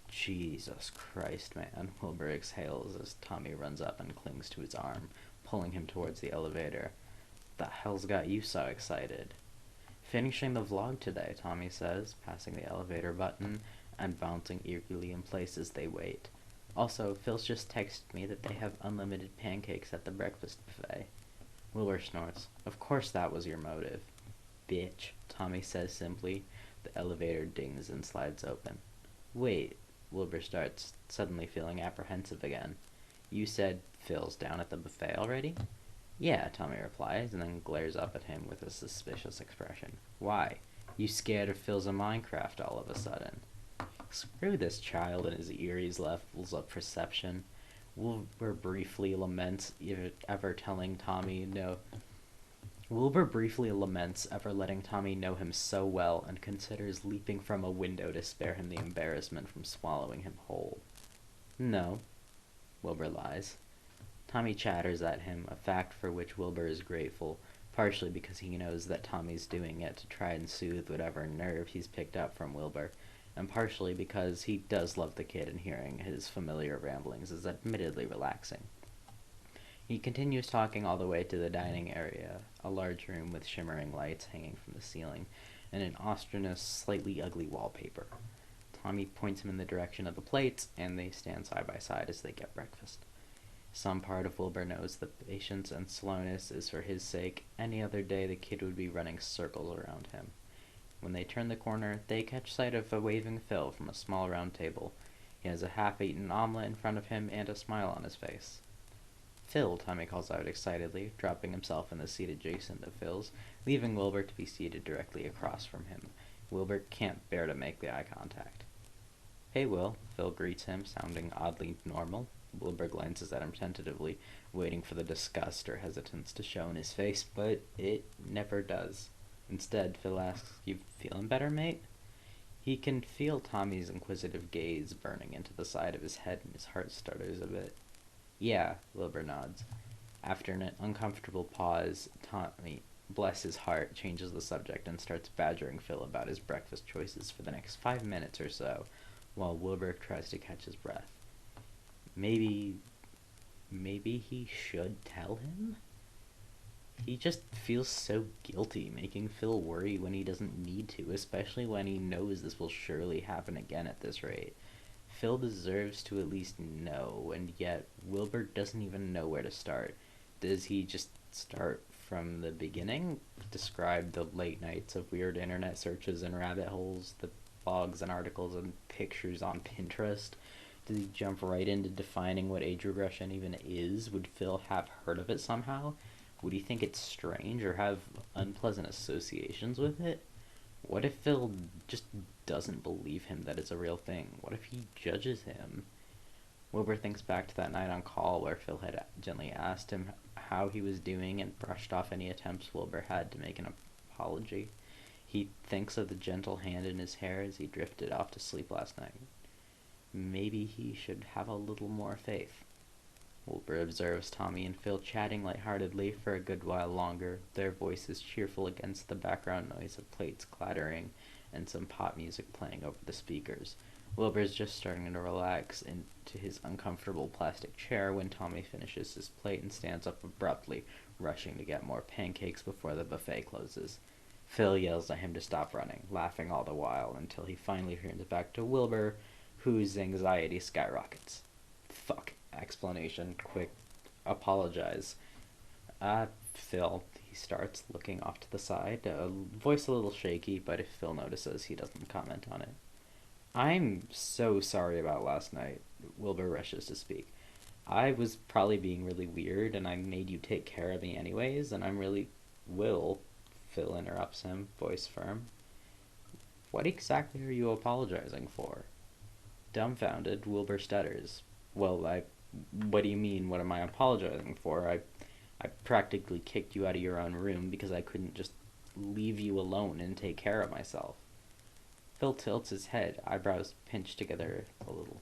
Jesus Christ, man, Wilbur exhales as Tommy runs up and clings to his arm, pulling him towards the elevator. The hell's got you so excited? Finishing the vlog today, Tommy says, passing the elevator button and bouncing eagerly in place as they wait. Also, Phil's just texted me that they have unlimited pancakes at the breakfast buffet. Wilbur snorts. Of course that was your motive. Bitch, Tommy says simply. The elevator dings and slides open. Wait, Wilbur starts, suddenly feeling apprehensive again. You said Phil's down at the buffet already? Yeah, Tommy replies, and then glares up at him with a suspicious expression. Why? You scared of Phil's in Minecraft all of a sudden? Screw this child and his eerie levels of perception. Wilbur briefly laments ever letting Tommy know him so well, and considers leaping from a window to spare him the embarrassment from swallowing him whole. No, Wilbur lies. Tommy chatters at him, a fact for which Wilbur is grateful, partially because he knows that Tommy's doing it to try and soothe whatever nerve he's picked up from Wilbur, and partially because he does love the kid and hearing his familiar ramblings is admittedly relaxing. He continues talking all the way to the dining area, a large room with shimmering lights hanging from the ceiling, and an ostrich slightly ugly wallpaper. Tommy points him in the direction of the plates, and they stand side by side as they get breakfast. Some part of Wilbur knows that patience and slowness is for his sake. Any other day the kid would be running circles around him. When they turn the corner, they catch sight of a waving Phil from a small round table. He has a half-eaten omelet in front of him and a smile on his face. Phil, Tommy calls out excitedly, dropping himself in the seat adjacent to Phil's, leaving Wilbur to be seated directly across from him. Wilbur can't bear to make the eye contact. Hey, Will, Phil greets him, sounding oddly normal. Wilbur glances at him tentatively, waiting for the disgust or hesitance to show in his face, but it never does. Instead, Phil asks, You feeling better, mate? He can feel Tommy's inquisitive gaze burning into the side of his head, and his heart stutters a bit. Yeah, Wilbur nods. After an uncomfortable pause, Tommy, bless his heart, changes the subject and starts badgering Phil about his breakfast choices for the next 5 minutes or so, while Wilbur tries to catch his breath. Maybe he should tell him? He just feels so guilty making Phil worry when he doesn't need to, especially when he knows this will surely happen again at this rate. Phil deserves to at least know, and yet Wilbur doesn't even know where to start. Does he just start from the beginning? Describe the late nights of weird internet searches and rabbit holes, the blogs and articles and pictures on Pinterest? Does he jump right into defining what age regression even is? Would Phil have heard of it somehow? Would he think it's strange or have unpleasant associations with it? What if Phil just doesn't believe him that it's a real thing? What if he judges him? Wilbur thinks back to that night on call where Phil had gently asked him how he was doing and brushed off any attempts Wilbur had to make an apology. He thinks of the gentle hand in his hair as he drifted off to sleep last night. Maybe he should have a little more faith. Wilbur observes Tommy and Phil chatting lightheartedly for a good while longer, their voices cheerful against the background noise of plates clattering and some pop music playing over the speakers. Wilbur's just starting to relax into his uncomfortable plastic chair when Tommy finishes his plate and stands up abruptly, rushing to get more pancakes before the buffet closes. Phil yells at him to stop running, laughing all the while until he finally turns back to Wilbur, whose anxiety skyrockets. Fuck. Explanation. Quick. Apologize. Phil, he starts, looking off to the side, voice a little shaky, but if Phil notices, he doesn't comment on it. I'm so sorry about last night, Wilbur rushes to speak. I was probably being really weird, and I made you take care of me anyways, and I'm really... Will, Phil interrupts him, voice firm. What exactly are you apologizing for? Dumbfounded, Wilbur stutters. Well, what do you mean? What am I apologizing for? I practically kicked you out of your own room because I couldn't just leave you alone and take care of myself. Phil tilts his head, eyebrows pinched together a little.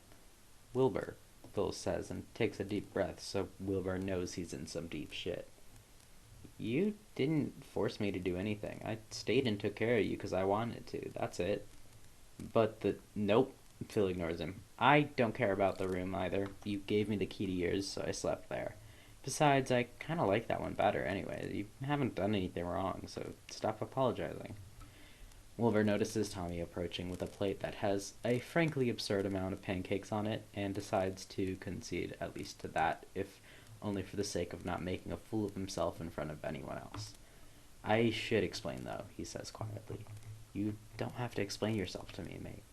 Wilbur, Phil says, and takes a deep breath so Wilbur knows he's in some deep shit. You didn't force me to do anything. I stayed and took care of you because I wanted to. That's it. But Nope, Phil ignores him. I don't care about the room either. You gave me the key to yours, so I slept there. Besides, I kinda like that one better anyway. You haven't done anything wrong, so stop apologizing. Wilbur notices Tommy approaching with a plate that has a frankly absurd amount of pancakes on it and decides to concede at least to that, if only for the sake of not making a fool of himself in front of anyone else. I should explain, though, he says quietly. You don't have to explain yourself to me, mate.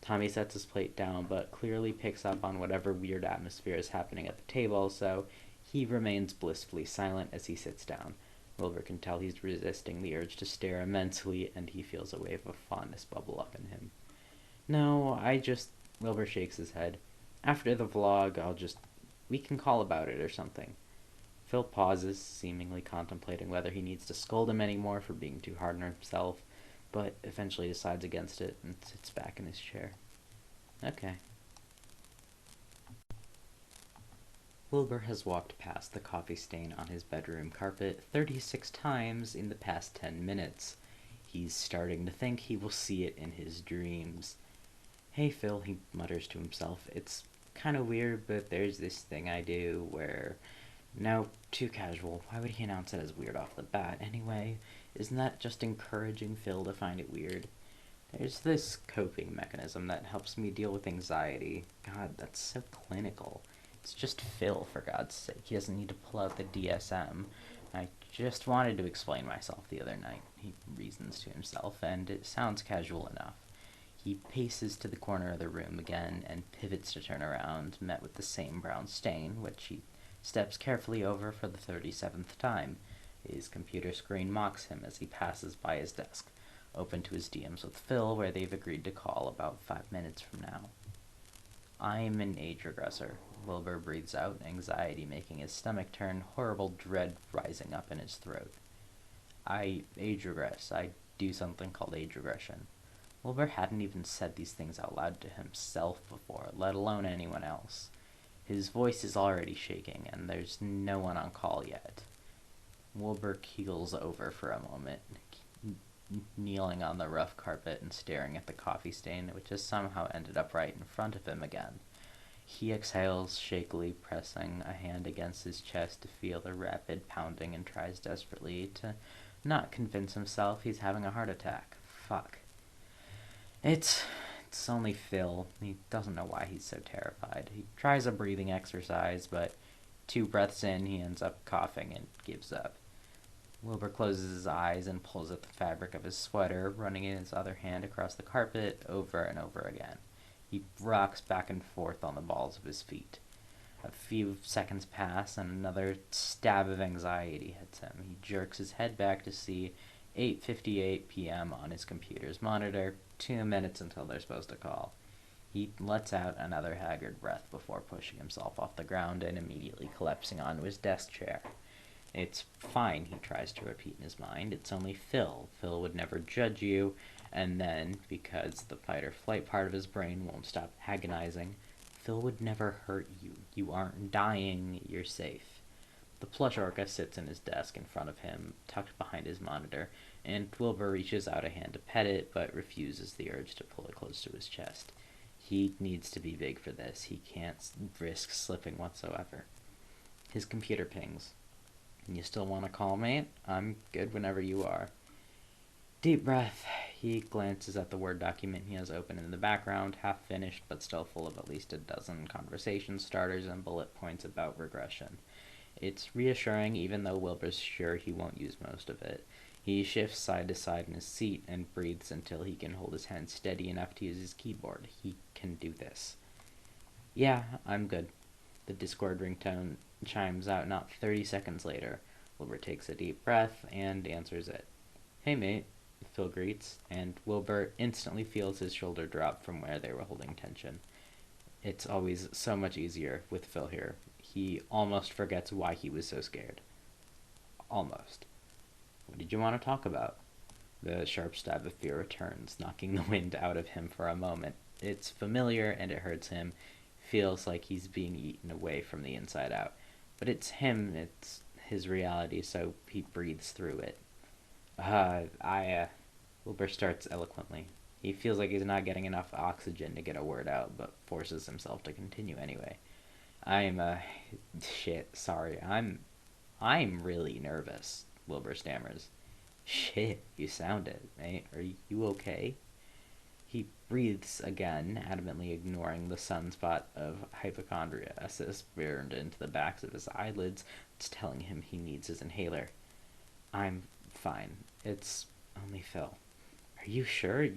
Tommy sets his plate down, but clearly picks up on whatever weird atmosphere is happening at the table, so he remains blissfully silent as he sits down. Wilbur can tell he's resisting the urge to stare immensely, and he feels a wave of fondness bubble up in him. No, Wilbur shakes his head. After the vlog, we can call about it or something. Phil pauses, seemingly contemplating whether he needs to scold him anymore for being too hard on himself, but eventually decides against it and sits back in his chair. Okay. Wilbur has walked past the coffee stain on his bedroom carpet 36 times in the past 10 minutes. He's starting to think he will see it in his dreams. Hey Phil, he mutters to himself. It's kind of weird, but there's this thing I do where... No, too casual. Why would he announce it as weird off the bat? Anyway, isn't that just encouraging Phil to find it weird? There's this coping mechanism that helps me deal with anxiety. God, that's so clinical. It's just Phil, for God's sake. He doesn't need to pull out the DSM. I just wanted to explain myself the other night, he reasons to himself, and it sounds casual enough. He paces to the corner of the room again and pivots to turn around, met with the same brown stain, which he steps carefully over for the 37th time. His computer screen mocks him as he passes by his desk, open to his DMs with Phil, where they've agreed to call about 5 minutes from now. I'm an age regressor, Wilbur breathes out, anxiety making his stomach turn, horrible dread rising up in his throat. I age regress. I do something called age regression. Wilbur hadn't even said these things out loud to himself before, let alone anyone else. His voice is already shaking, and there's no one on call yet. Wilbur keels over for a moment, kneeling on the rough carpet and staring at the coffee stain, which has somehow ended up right in front of him again. He exhales shakily, pressing a hand against his chest to feel the rapid pounding, and tries desperately to not convince himself he's having a heart attack. Fuck. It's only Phil. He doesn't know why he's so terrified. He tries a breathing exercise, but 2 breaths in, he ends up coughing and gives up. Wilbur closes his eyes and pulls at the fabric of his sweater, running his other hand across the carpet over and over again. He rocks back and forth on the balls of his feet. A few seconds pass, and another stab of anxiety hits him. He jerks his head back to see 8:58 p.m. on his computer's monitor, 2 minutes until they're supposed to call. He lets out another haggard breath before pushing himself off the ground and immediately collapsing onto his desk chair. It's fine, he tries to repeat in his mind. It's only Phil. Phil would never judge you. And then, because the fight or flight part of his brain won't stop agonizing, Phil would never hurt you. You aren't dying. You're safe. The plush orca sits in his desk in front of him, tucked behind his monitor, and Wilbur reaches out a hand to pet it, but refuses the urge to pull it close to his chest. He needs to be big for this. He can't risk slipping whatsoever. His computer pings. You still want to call, mate? I'm good whenever you are. Deep breath. He glances at the Word document he has open in the background, half finished but still full of at least a dozen conversation starters and bullet points about regression. It's reassuring, even though Wilbur's sure he won't use most of it. He shifts side to side in his seat and breathes until he can hold his hand steady enough to use his keyboard. He can do this. Yeah, I'm good. The Discord ringtone chimes out not 30 seconds later. Wilbur takes a deep breath and answers it. Hey mate, Phil greets, and Wilbur instantly feels his shoulder drop from where they were holding tension. It's always so much easier with Phil here. He almost forgets why he was so scared. Almost. What did you want to talk about? The sharp stab of fear returns, knocking the wind out of him for a moment. It's familiar and it hurts him. Feels like he's being eaten away from the inside out. But it's him, it's his reality, so he breathes through it. Wilbur starts eloquently. He feels like he's not getting enough oxygen to get a word out, but forces himself to continue anyway. I'm, shit, sorry. I'm really nervous, Wilbur stammers. Shit, you sound it, mate. Are you okay? He breathes again, adamantly ignoring the sunspot of hypochondriasis burned into the backs of his eyelids. It's telling him he needs his inhaler. I'm fine. It's only Phil. Are you sure?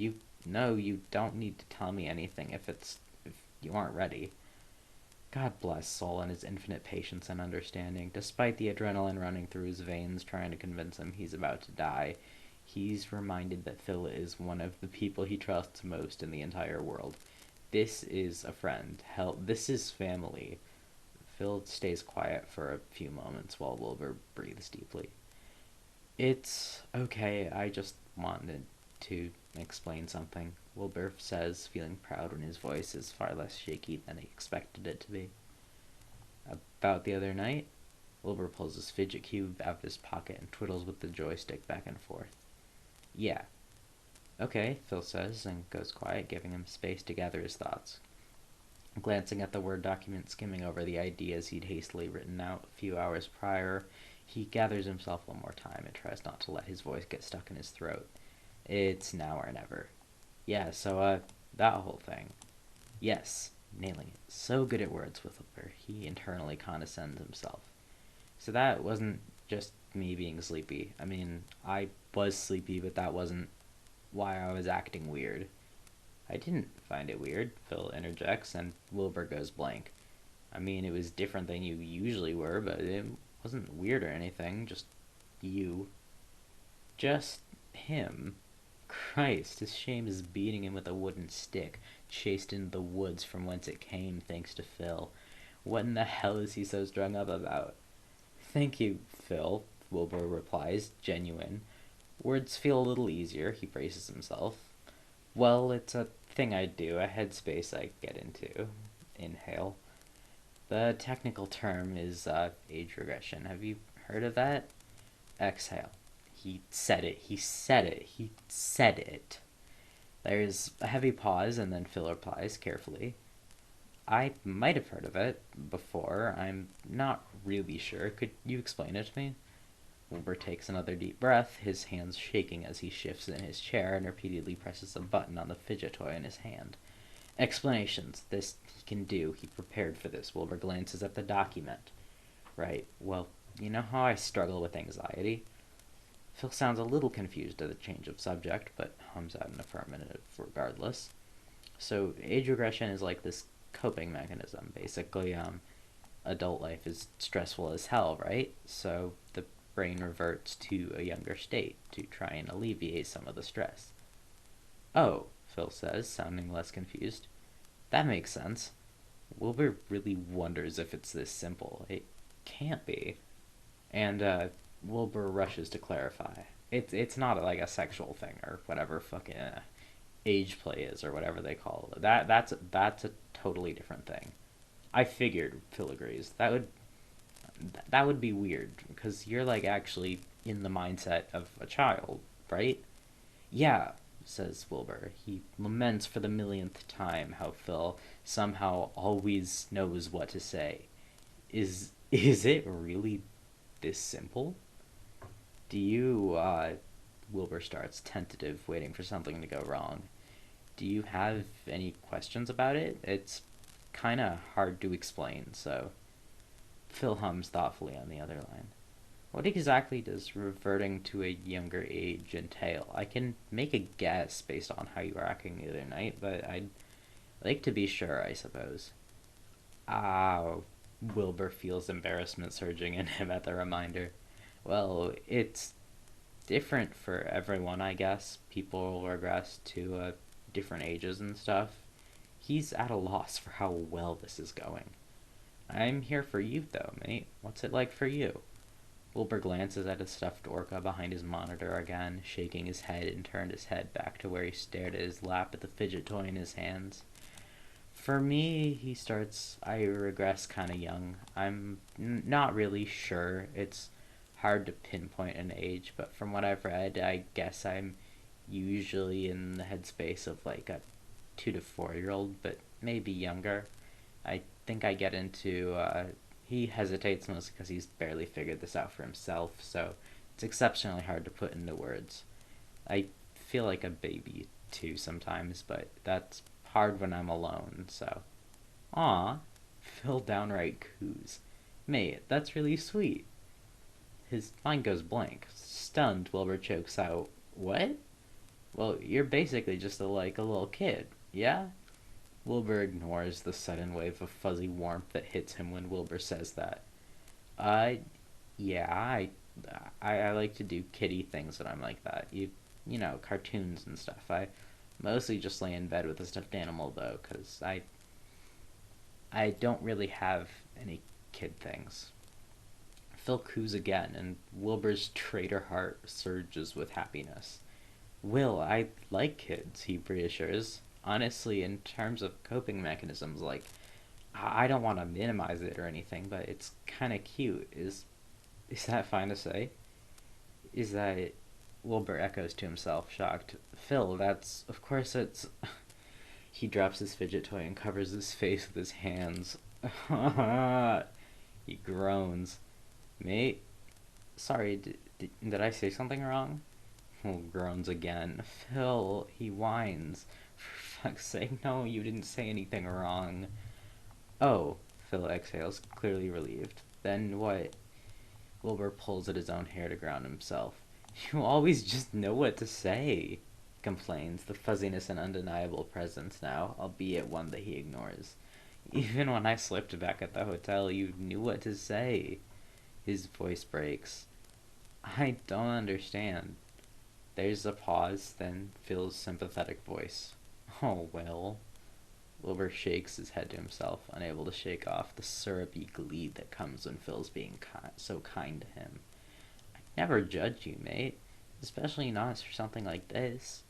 No, you don't need to tell me anything if you aren't ready. God bless Sol and his infinite patience and understanding. Despite the adrenaline running through his veins trying to convince him he's about to die, he's reminded that Phil is one of the people he trusts most in the entire world. This is a friend. Hell, this is family. Phil stays quiet for a few moments while Wilbur breathes deeply. It's okay, I just wanted to explain something, Wilbur says, feeling proud when his voice is far less shaky than he expected it to be. About the other night? Wilbur pulls his fidget cube out of his pocket and twiddles with the joystick back and forth. Yeah. Okay, Phil says, and goes quiet, giving him space to gather his thoughts. Glancing at the Word document, skimming over the ideas he'd hastily written out a few hours prior, he gathers himself one more time and tries not to let his voice get stuck in his throat. It's now or never. Yeah, so, that whole thing. Yes, nailing it. So good at words with Wilbur, he internally condescends himself. So that wasn't just me being sleepy. I mean, I was sleepy, but that wasn't why I was acting weird. I didn't find it weird, Phil interjects, and Wilbur goes blank. I mean, it was different than you usually were, but it wasn't weird or anything, just you. Just him. Christ, his shame is beating him with a wooden stick, chased into the woods from whence it came, thanks to Phil. What in the hell is he so strung up about? Thank you, Phil, Wilbur replies, genuine. Words feel a little easier, he braces himself. Well, it's a thing I do, a headspace I get into. Inhale. The technical term is age regression. Have you heard of that? Exhale. He said it. He said it. He said it. There's a heavy pause, and then Phil replies carefully. I might have heard of it before. I'm not really sure. Could you explain it to me? Wilbur takes another deep breath, his hands shaking as he shifts in his chair and repeatedly presses a button on the fidget toy in his hand. Explanations. This he can do. He prepared for this. Wilbur glances at the document. Right. Well, you know how I struggle with anxiety? Phil sounds a little confused at the change of subject, but hums out an affirmative regardless. So, age regression is like this coping mechanism. Basically, adult life is stressful as hell, right? So, the brain reverts to a younger state to try and alleviate some of the stress. Oh, Phil says, sounding less confused. That makes sense. Wilbur really wonders if it's this simple. It can't be. And Wilbur rushes to clarify. It's not like a sexual thing or whatever fucking age play is or whatever they call it. That's a totally different thing. I figured, Phil agrees. That would be weird because you're like actually in the mindset of a child, right? Yeah, says Wilbur. He laments for the millionth time how Phil somehow always knows what to say. Is it really this simple? Do you Wilbur starts, tentative, waiting for something to go wrong. Do you have any questions about it? It's kinda hard to explain, so Phil hums thoughtfully on the other line. What exactly does reverting to a younger age entail? I can make a guess based on how you were acting the other night, but I'd like to be sure, I suppose. Ah, Wilbur feels embarrassment surging in him at the reminder. Well, it's different for everyone, I guess. People regress to different ages and stuff. He's at a loss for how well this is going. I'm here for you, though, mate. What's it like for you? Wilbur glances at his stuffed orca behind his monitor again, shaking his head, and turned his head back to where he stared at his lap at the fidget toy in his hands. For me, he starts, I regress kind of young. I'm not really sure. It's hard to pinpoint an age, but from what I've read, I guess I'm usually in the headspace of like a 2 to 4 year old, but maybe younger. I think I get into. He hesitates mostly because he's barely figured this out for himself, so it's exceptionally hard to put into words. I feel like a baby too sometimes, but that's hard when I'm alone, so. Aw, Phil downright coos. Mate, that's really sweet. His mind goes blank. Stunned, Wilbur chokes out, "What? Well, you're basically just a little kid, yeah?" Wilbur ignores the sudden wave of fuzzy warmth that hits him when Wilbur says that. Uh, yeah, I like to do kiddie things when I'm like that. You know, cartoons and stuff. I mostly just lay in bed with a stuffed animal though, 'cause I don't really have any kid things. Phil coos again, and Wilbur's traitor heart surges with happiness. Will, I like kids, he reassures. Honestly, in terms of coping mechanisms, like, I don't want to minimize it or anything, but it's kind of cute. Is that fine to say? Is that... Wilbur echoes to himself, shocked. Phil, that's... Of course it's... He drops his fidget toy and covers his face with his hands. He groans. Mate, sorry, did I say something wrong? Oh, groans again. Phil, he whines. For fuck's sake, no, you didn't say anything wrong. Oh, Phil exhales, clearly relieved. Then what? Wilbur pulls at his own hair to ground himself. You always just know what to say, complains, the fuzziness an undeniable presence now, albeit one that he ignores. Even when I slipped back at the hotel, you knew what to say. His voice breaks. I don't understand. There's a pause, then Phil's sympathetic voice. Oh, well. Wilbur shakes his head to himself, unable to shake off the syrupy glee that comes when Phil's being so kind to him. I never judge you, mate. Especially not for something like this.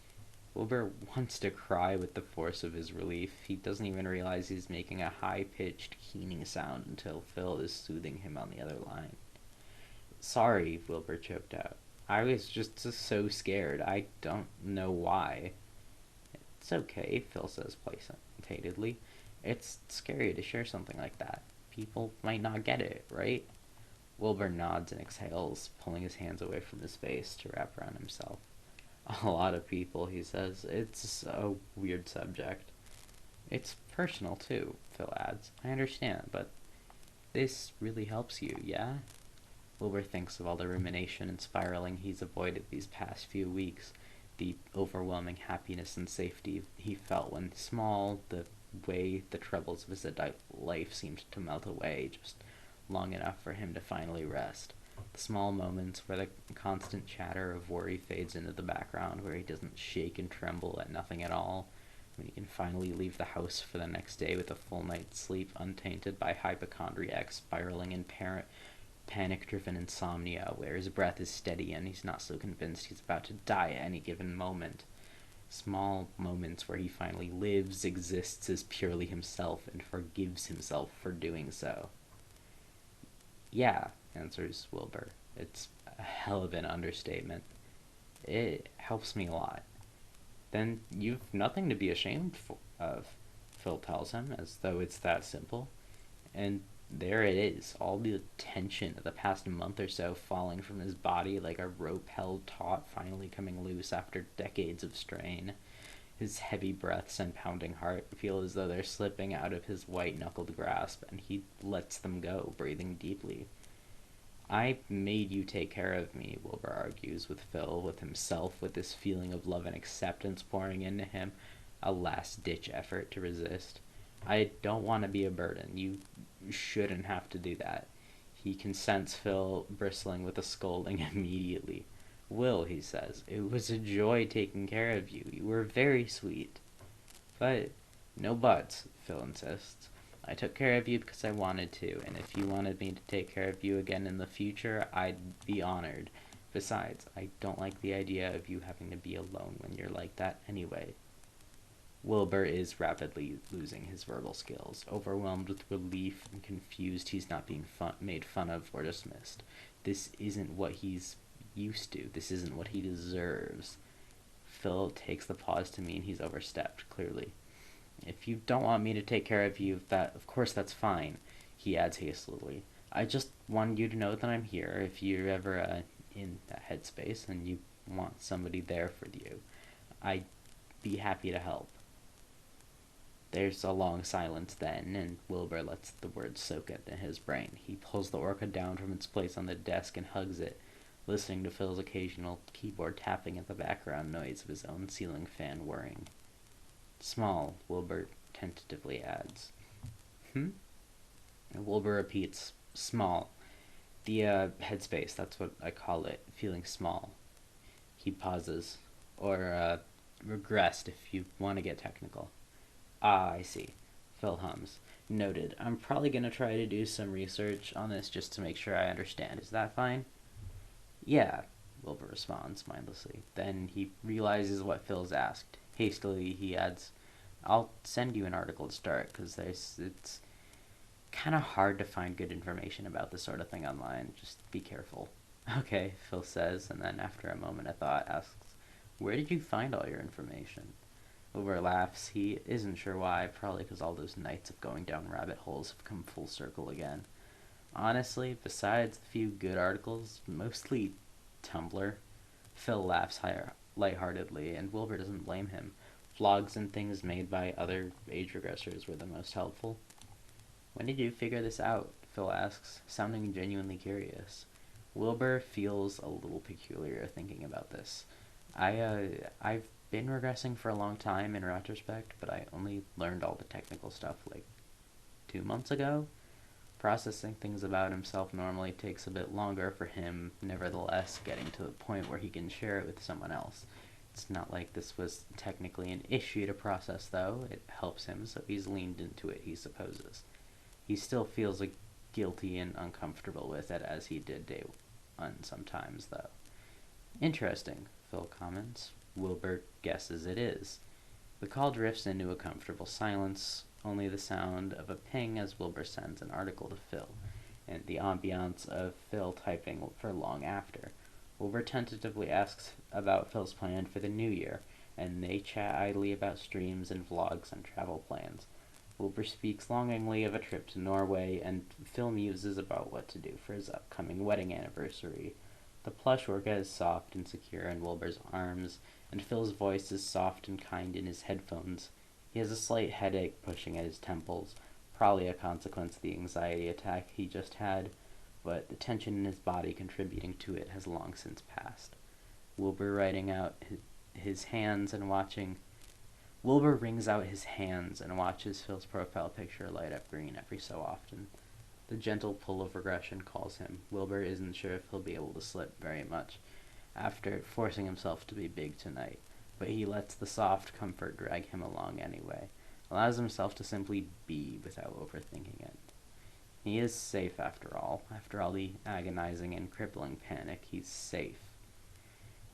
Wilbur wants to cry with the force of his relief. He doesn't even realize he's making a high-pitched, keening sound until Phil is soothing him on the other line. Sorry, Wilbur choked out. I was just so scared. I don't know why. It's okay, Phil says plaintively. It's scary to share something like that. People might not get it, right? Wilbur nods and exhales, pulling his hands away from his face to wrap around himself. A lot of people, he says. It's a weird subject. It's personal, too, Phil adds. I understand, but this really helps you, yeah? Wilbur thinks of all the rumination and spiraling he's avoided these past few weeks, the overwhelming happiness and safety he felt when small, the way the troubles of his adult life seemed to melt away just long enough for him to finally rest. The small moments where the constant chatter of worry fades into the background, where he doesn't shake and tremble at nothing at all, when he can finally leave the house for the next day with a full night's sleep untainted by hypochondriac spiraling and panic-driven insomnia, where his breath is steady and he's not so convinced he's about to die at any given moment. Small moments where he finally lives, exists as purely himself, and forgives himself for doing so. Yeah, answers Wilbur. It's a hell of an understatement. It helps me a lot. Then you've nothing to be ashamed of, Phil tells him, as though it's that simple. And there it is, all the tension of the past month or so falling from his body like a rope-held taut finally coming loose after decades of strain. His heavy breaths and pounding heart feel as though they're slipping out of his white-knuckled grasp, and he lets them go, breathing deeply. I made you take care of me, Wilbur argues with Phil, with himself, with this feeling of love and acceptance pouring into him, a last-ditch effort to resist. I don't want to be a burden. You shouldn't have to do that. He consents, Phil, bristling with a scolding immediately. Will, he says, it was a joy taking care of you. You were very sweet. But No buts, Phil insists. I took care of you because I wanted to, and if you wanted me to take care of you again in the future, I'd be honored. Besides, I don't like the idea of you having to be alone when you're like that anyway. Wilbur is rapidly losing his verbal skills, overwhelmed with relief and confused he's not being made fun of or dismissed. This isn't what he's used to. This isn't what he deserves. Phil takes the pause to mean he's overstepped, clearly. If you don't want me to take care of you, that of course that's fine, he adds hastily. I just wanted you to know that I'm here if you're ever in that headspace and you want somebody there for you. I'd be happy to help. There's a long silence then, and Wilbur lets the words soak in his brain. He pulls the orca down from its place on the desk and hugs it, listening to Phil's occasional keyboard tapping at the background noise of his own ceiling fan whirring. Small, Wilbur tentatively adds. And Wilbur repeats, small. The headspace, that's what I call it, feeling small. He pauses, or regressed if you want to get technical. Ah, I see. Phil hums. Noted. I'm probably going to try to do some research on this just to make sure I understand. Is that fine? Yeah, Wilbur responds mindlessly. Then he realizes what Phil's asked. Hastily, he adds, I'll send you an article to start, because it's kind of hard to find good information about this sort of thing online. Just be careful. Okay, Phil says, and then after a moment of thought asks, where did you find all your information? Wilbur laughs. He isn't sure why, probably because all those nights of going down rabbit holes have come full circle again. Honestly, besides the few good articles, mostly Tumblr. Phil laughs lightheartedly, and Wilbur doesn't blame him. Vlogs and things made by other age regressors were the most helpful. When did you figure this out? Phil asks, sounding genuinely curious. Wilbur feels a little peculiar thinking about this. I've been regressing for a long time in retrospect, but I only learned all the technical stuff like 2 months ago. Processing things about himself normally takes a bit longer for him, nevertheless, getting to the point where he can share it with someone else. It's not like this was technically an issue to process, though. It helps him, so he's leaned into it, he supposes. He still feels guilty and uncomfortable with it, as he did day one sometimes, though. Interesting, Phil comments. Wilbur guesses it is. The call drifts into a comfortable silence, only the sound of a ping as Wilbur sends an article to Phil, and the ambiance of Phil typing for long after. Wilbur tentatively asks about Phil's plan for the new year, and they chat idly about streams and vlogs and travel plans. Wilbur speaks longingly of a trip to Norway, and Phil muses about what to do for his upcoming wedding anniversary. The plush orca is soft and secure in Wilbur's arms, and Phil's voice is soft and kind in his headphones. He has a slight headache pushing at his temples, probably a consequence of the anxiety attack he just had, but the tension in his body contributing to it has long since passed. Wilbur writing out his hands and watching Wilbur wrings out his hands and watches Phil's profile picture light up green every so often. The gentle pull of regression calls him. Wilbur isn't sure if he'll be able to slip very much after forcing himself to be big tonight, but he lets the soft comfort drag him along anyway, allows himself to simply be without overthinking it. He is safe after all the agonizing and crippling panic, he's safe.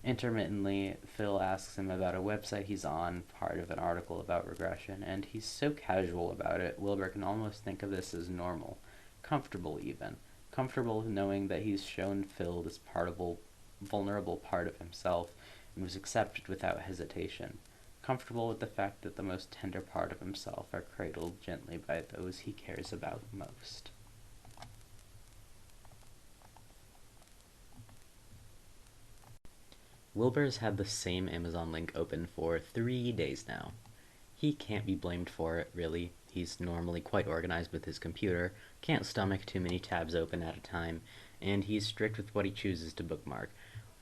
Intermittently, Phil asks him about a website he's on, part of an article about regression, and he's so casual about it, Wilbur can almost think of this as normal. Comfortable, even. Comfortable knowing that he's shown Phil this vulnerable part of himself and was accepted without hesitation. Comfortable with the fact that the most tender part of himself are cradled gently by those he cares about most. Wilbur's had the same Amazon link open for 3 days now. He can't be blamed for it, really. He's normally quite organized with his computer, can't stomach too many tabs open at a time, and he's strict with what he chooses to bookmark.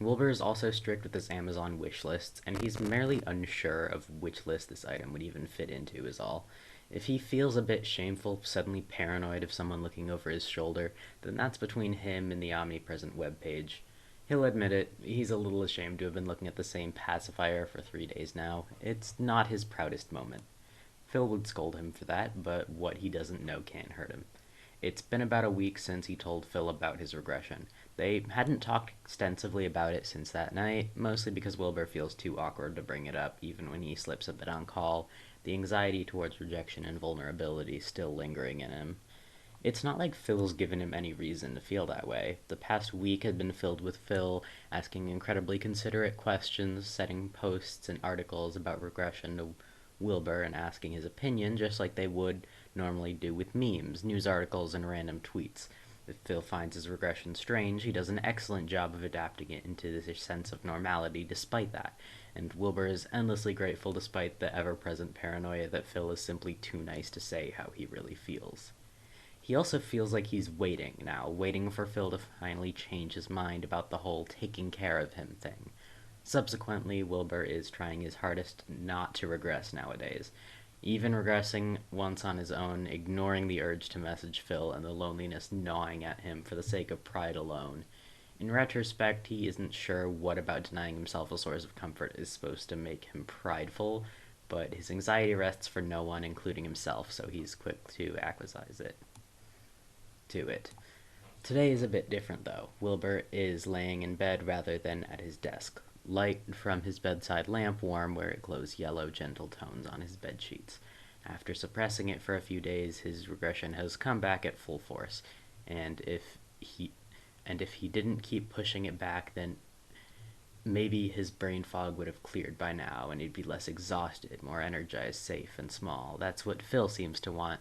Wilbur is also strict with his Amazon wish lists, and he's merely unsure of which list this item would even fit into is all. If he feels a bit shameful, suddenly paranoid of someone looking over his shoulder, then that's between him and the omnipresent webpage. He'll admit it, he's a little ashamed to have been looking at the same pacifier for 3 days now. It's not his proudest moment. Phil would scold him for that, but what he doesn't know can't hurt him. It's been about a week since he told Phil about his regression. They hadn't talked extensively about it since that night, mostly because Wilbur feels too awkward to bring it up, even when he slips a bit on call, the anxiety towards rejection and vulnerability still lingering in him. It's not like Phil's given him any reason to feel that way. The past week had been filled with Phil asking incredibly considerate questions, setting posts and articles about regression to Wilbur and asking his opinion just like they would normally do with memes, news articles, and random tweets. If Phil finds his regression strange, he does an excellent job of adapting it into this sense of normality despite that, and Wilbur is endlessly grateful despite the ever-present paranoia that Phil is simply too nice to say how he really feels. He also feels like he's waiting now, waiting for Phil to finally change his mind about the whole taking care of him thing. Subsequently, Wilbur is trying his hardest not to regress nowadays, even regressing once on his own, ignoring the urge to message Phil and the loneliness gnawing at him for the sake of pride alone. In retrospect, he isn't sure what about denying himself a source of comfort is supposed to make him prideful, but his anxiety rests for no one, including himself, so he's quick to acquiesce to it. Today is a bit different, though. Wilbur is laying in bed rather than at his desk. Light from his bedside lamp warm where it glows yellow, gentle tones on his bed sheets. After suppressing it for a few days, his regression has come back at full force, and if he didn't keep pushing it back, then maybe his brain fog would have cleared by now, and he'd be less exhausted, more energized, safe, and small. That's what Phil seems to want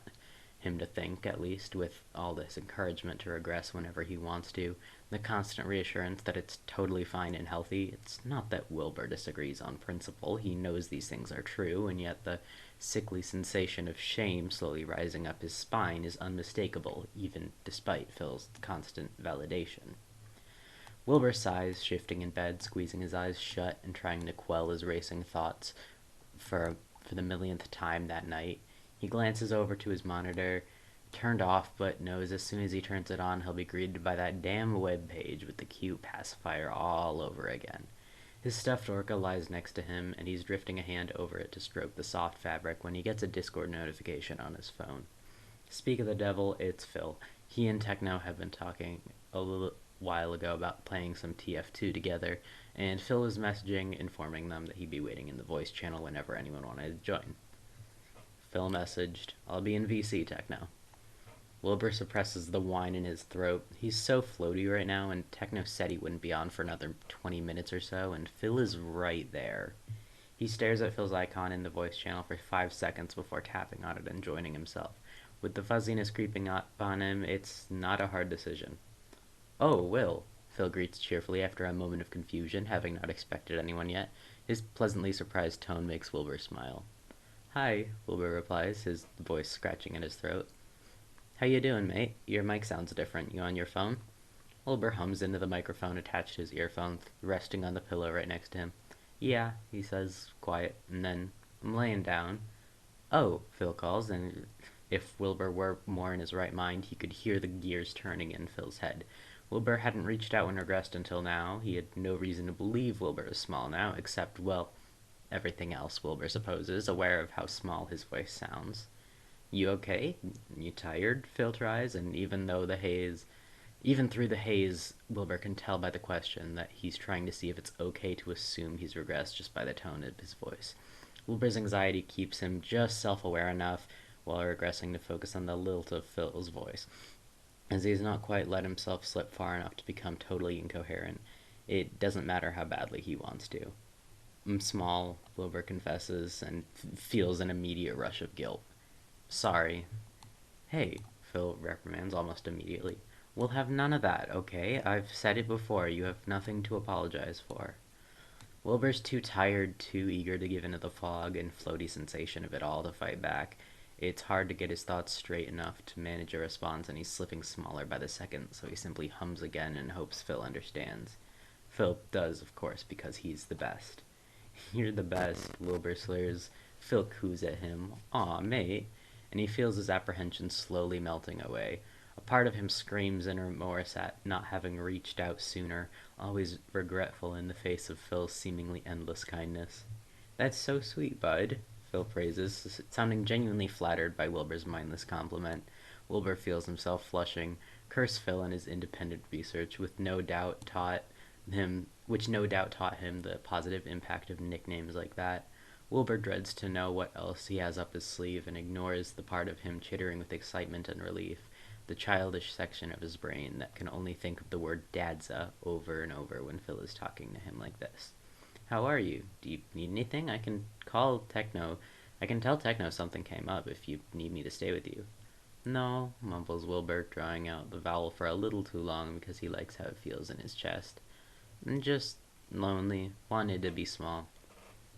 him to think, at least, with all this encouragement to regress whenever he wants to, the constant reassurance that it's totally fine and healthy. It's not that Wilbur disagrees on principle. He knows these things are true, and yet the sickly sensation of shame slowly rising up his spine is unmistakable, even despite Phil's constant validation. Wilbur sighs, shifting in bed, squeezing his eyes shut and trying to quell his racing thoughts for the millionth time that night. He glances over to his monitor, turned off, but knows as soon as he turns it on, he'll be greeted by that damn web page with the cute pacifier all over again. His stuffed orca lies next to him, and he's drifting a hand over it to stroke the soft fabric when he gets a Discord notification on his phone. Speak of the devil, it's Phil. He and Techno have been talking a little while ago about playing some TF2 together, and Phil was messaging informing them that he'd be waiting in the voice channel whenever anyone wanted to join. Phil messaged, "I'll be in VC, Techno." Wilbur suppresses the whine in his throat. He's so floaty right now, and Techno said he wouldn't be on for another 20 minutes or so, and Phil is right there. He stares at Phil's icon in the voice channel for 5 seconds before tapping on it and joining himself. With the fuzziness creeping up on him, it's not a hard decision. "Oh, Will," Phil greets cheerfully after a moment of confusion, having not expected anyone yet. His pleasantly surprised tone makes Wilbur smile. "Hi," Wilbur replies, his voice scratching at his throat. "How you doing, mate? Your mic sounds different. You on your phone?" Wilbur hums into the microphone attached to his earphone, resting on the pillow right next to him. "Yeah," he says, quiet, and then, "I'm laying down." "Oh," Phil calls, and if Wilbur were more in his right mind, he could hear the gears turning in Phil's head. Wilbur hadn't reached out when regressed until now. He had no reason to believe Wilbur is small now, except, well, everything else, Wilbur supposes, aware of how small his voice sounds. "You okay? You tired?" Phil tries, and even through the haze, Wilbur can tell by the question that he's trying to see if it's okay to assume he's regressed just by the tone of his voice. Wilbur's anxiety keeps him just self-aware enough while regressing to focus on the lilt of Phil's voice, as he's not quite let himself slip far enough to become totally incoherent. It doesn't matter how badly he wants to. "I'm small," Wilbur confesses, and feels an immediate rush of guilt. "Sorry." "Hey," Phil reprimands almost immediately. "We'll have none of that, okay? I've said it before, you have nothing to apologize for." Wilbur's too tired, too eager to give in to the fog and floaty sensation of it all to fight back. It's hard to get his thoughts straight enough to manage a response, and he's slipping smaller by the second, so he simply hums again and hopes Phil understands. Phil does, of course, because he's the best. "You're the best," Wilbur slurs. Phil coos at him. "Aw, mate." And he feels his apprehension slowly melting away. A part of him screams in remorse at not having reached out sooner, always regretful in the face of Phil's seemingly endless kindness. "That's so sweet, bud." Phil praises, sounding genuinely flattered by Wilbur's mindless compliment. Wilbur feels himself flushing. Curse Phil and his independent research, which no doubt taught him the positive impact of nicknames like that. Wilbur dreads to know what else he has up his sleeve and ignores the part of him chittering with excitement and relief, the childish section of his brain that can only think of the word dadza over and over when Phil is talking to him like this. How are you? Do you need anything? I can tell Techno something came up if you need me to stay with you. No, mumbles Wilbur, drawing out the vowel for a little too long because he likes how it feels in his chest. Just lonely. Wanted to be small.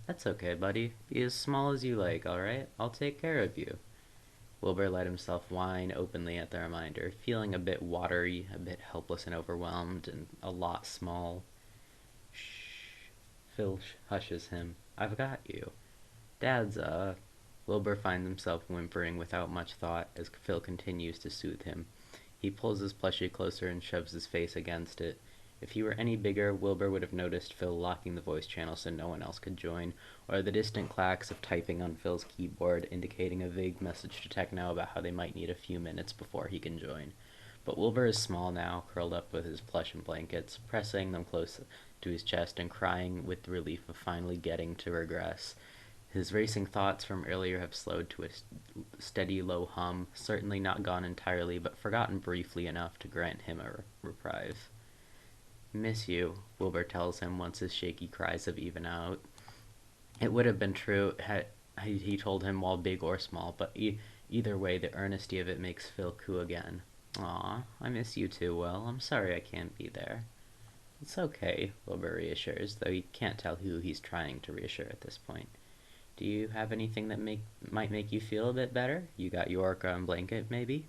That's okay, buddy. Be as small as you like, alright? I'll take care of you. Wilbur let himself whine openly at the reminder, feeling a bit watery, a bit helpless and overwhelmed, and a lot small. Shh. Phil hushes him. I've got you. Dad's, Wilbur finds himself whimpering without much thought as Phil continues to soothe him. He pulls his plushie closer and shoves his face against it. If he were any bigger, Wilbur would have noticed Phil locking the voice channel so no one else could join, or the distant clacks of typing on Phil's keyboard indicating a vague message to Techno about how they might need a few minutes before he can join. But Wilbur is small now, curled up with his plush and blankets, pressing them close to his chest and crying with the relief of finally getting to regress. His racing thoughts from earlier have slowed to a steady low hum, certainly not gone entirely, but forgotten briefly enough to grant him a reprieve. Miss you, Wilbur tells him once his shaky cries have evened out. It would have been true had he told him while big or small, but either way, the earnesty of it makes Phil coo again. Aw, I miss you too, Will. I'm sorry I can't be there. It's okay, Wilbur reassures, though he can't tell who he's trying to reassure at this point. Do you have anything that might make you feel a bit better? You got your orca and blanket, maybe?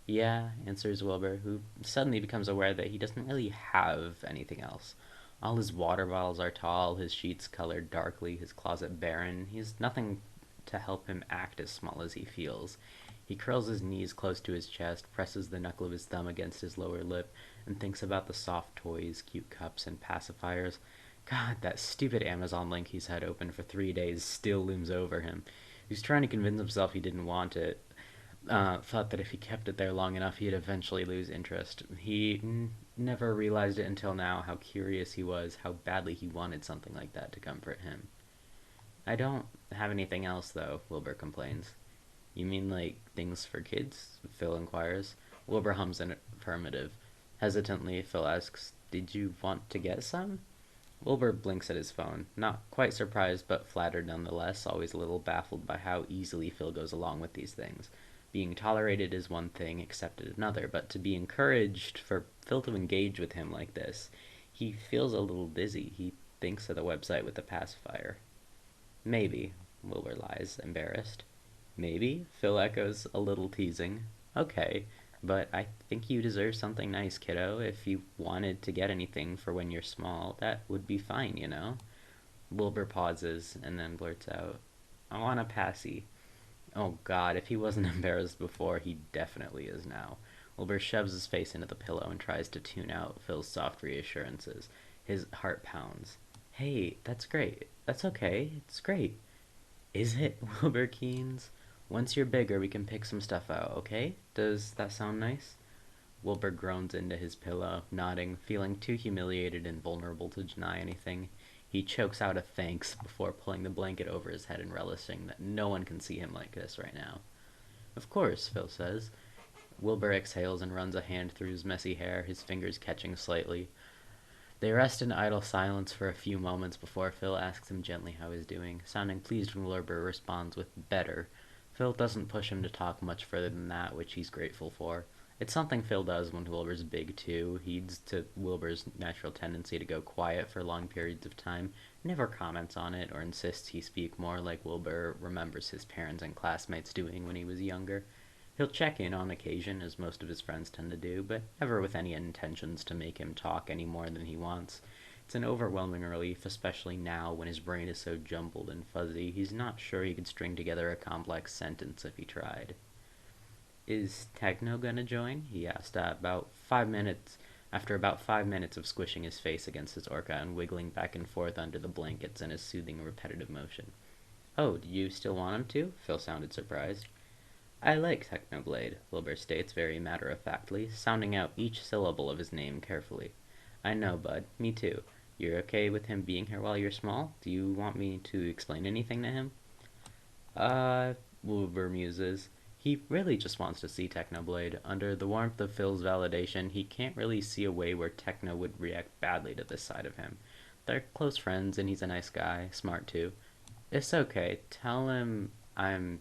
Yeah, answers Wilbur, who suddenly becomes aware that he doesn't really have anything else. All his water bottles are tall, his sheets colored darkly, his closet barren. He has nothing to help him act as small as he feels. He curls his knees close to his chest, presses the knuckle of his thumb against his lower lip, and thinks about the soft toys, cute cups, and pacifiers. God, that stupid Amazon link he's had open for 3 days still looms over him. He's trying to convince himself he didn't want it. Thought that if he kept it there long enough, he'd eventually lose interest. He never realized it until now how curious he was, how badly he wanted something like that to comfort him. I don't have anything else, though, Wilbur complains. You mean like things for kids? Phil inquires. Wilbur hums an affirmative. Hesitantly, Phil asks, Did you want to get some? Wilbur blinks at his phone, not quite surprised but flattered nonetheless, always a little baffled by how easily Phil goes along with these things. Being tolerated is one thing, accepted another, but to be encouraged for Phil to engage with him like this, he feels a little dizzy. He thinks of the website with the pacifier. Maybe, Wilbur lies, embarrassed. Maybe, Phil echoes, a little teasing. Okay, but I think you deserve something nice, kiddo. If you wanted to get anything for when you're small, that would be fine, you know? Wilbur pauses and then blurts out, I want a passy. Oh god, if he wasn't embarrassed before, he definitely is now. Wilbur shoves his face into the pillow and tries to tune out Phil's soft reassurances. His heart pounds. Hey, that's great. That's okay. It's great. Is it? Wilbur keens. Once you're bigger, we can pick some stuff out, okay? Does that sound nice? Wilbur groans into his pillow, nodding, feeling too humiliated and vulnerable to deny anything. He chokes out a thanks before pulling the blanket over his head and relishing that no one can see him like this right now. Of course, Phil says. Wilbur exhales and runs a hand through his messy hair, his fingers catching slightly. They rest in idle silence for a few moments before Phil asks him gently how he's doing, sounding pleased when Wilbur responds with better. Phil doesn't push him to talk much further than that, which he's grateful for. It's something Phil does when Wilbur's big, too. Heeds to Wilbur's natural tendency to go quiet for long periods of time, never comments on it or insists he speak more like Wilbur remembers his parents and classmates doing when he was younger. He'll check in on occasion, as most of his friends tend to do, but never with any intentions to make him talk any more than he wants. It's an overwhelming relief, especially now when his brain is so jumbled and fuzzy, he's not sure he could string together a complex sentence if he tried. Is Techno gonna join? He asked after about 5 minutes of squishing his face against his orca and wiggling back and forth under the blankets in a soothing repetitive motion. Oh, do you still want him to? Phil sounded surprised. I like Technoblade, Wilbur states very matter-of-factly, sounding out each syllable of his name carefully. I know, bud. Me too. You're okay with him being here while you're small? Do you want me to explain anything to him? Uh, Wilbur muses. He really just wants to see Technoblade. Under the warmth of Phil's validation, he can't really see a way where Techno would react badly to this side of him. They're close friends, and he's a nice guy, smart too. It's okay. Tell him I'm,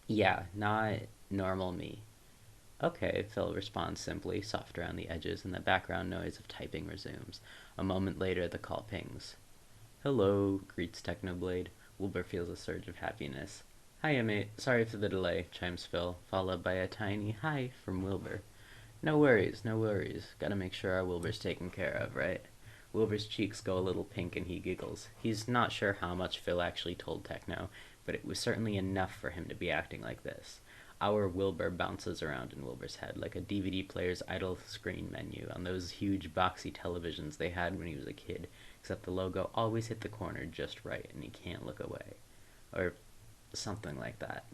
yeah, not normal me. Okay, Phil responds simply, soft around the edges, and the background noise of typing resumes. A moment later, the call pings. Hello, greets Technoblade. Wilbur feels a surge of happiness. Hiya, mate. Sorry for the delay, chimes Phil, followed by a tiny hi from Wilbur. No worries, no worries. Gotta make sure our Wilbur's taken care of, right? Wilbur's cheeks go a little pink and he giggles. He's not sure how much Phil actually told Techno, but it was certainly enough for him to be acting like this. Our Wilbur bounces around in Wilbur's head like a DVD player's idle screen menu on those huge boxy televisions they had when he was a kid, except the logo always hit the corner just right and he can't look away. Or something like that.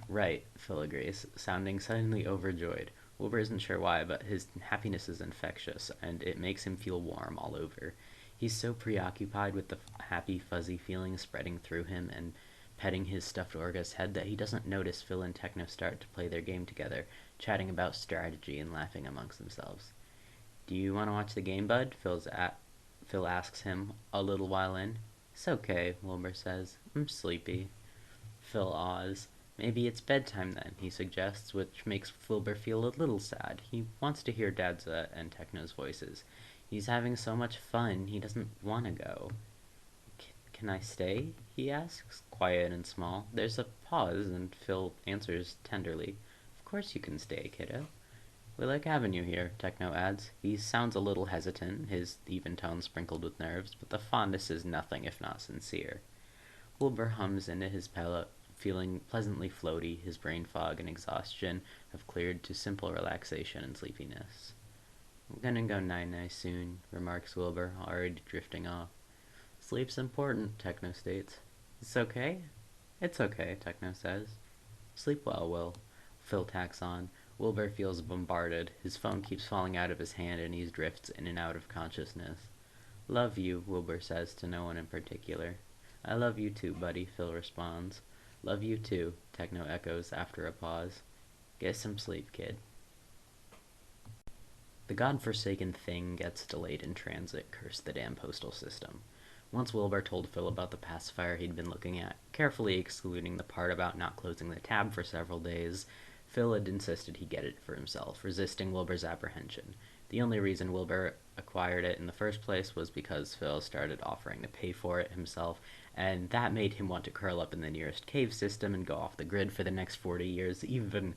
Right, Phil agrees, sounding suddenly overjoyed. Wilbur isn't sure why, but his happiness is infectious, and it makes him feel warm all over. He's so preoccupied with the happy, fuzzy feeling spreading through him and petting his stuffed Orga's head that he doesn't notice Phil and Techno start to play their game together, chatting about strategy and laughing amongst themselves. Do you want to watch the game, bud? Phil asks him a little while in. It's okay, Wilbur says. I'm sleepy. Phil awes. Maybe it's bedtime then, he suggests, which makes Wilbur feel a little sad. He wants to hear Dad's and Techno's voices. He's having so much fun, he doesn't want to go. Can I stay? He asks, quiet and small. There's a pause, and Phil answers tenderly. Of course you can stay, kiddo. We like having you here, Techno adds. He sounds a little hesitant, his even tone sprinkled with nerves, but the fondness is nothing if not sincere. Wilbur hums into his pillow, feeling pleasantly floaty. His brain fog and exhaustion have cleared to simple relaxation and sleepiness. I'm gonna go night-night soon, remarks Wilbur, already drifting off. Sleep's important, Techno states. It's okay? It's okay, Techno says. Sleep well, Will. Phil tacks on. Wilbur feels bombarded. His phone keeps falling out of his hand and he drifts in and out of consciousness. Love you, Wilbur says to no one in particular. I love you too, buddy, Phil responds. Love you too, Techno echoes after a pause. Get some sleep, kid. The godforsaken thing gets delayed in transit, curse the damn postal system. Once Wilbur told Phil about the pacifier he'd been looking at, carefully excluding the part about not closing the tab for several days, Phil had insisted he get it for himself, resisting Wilbur's apprehension. The only reason Wilbur acquired it in the first place was because Phil started offering to pay for it himself, and that made him want to curl up in the nearest cave system and go off the grid for the next 40 years, even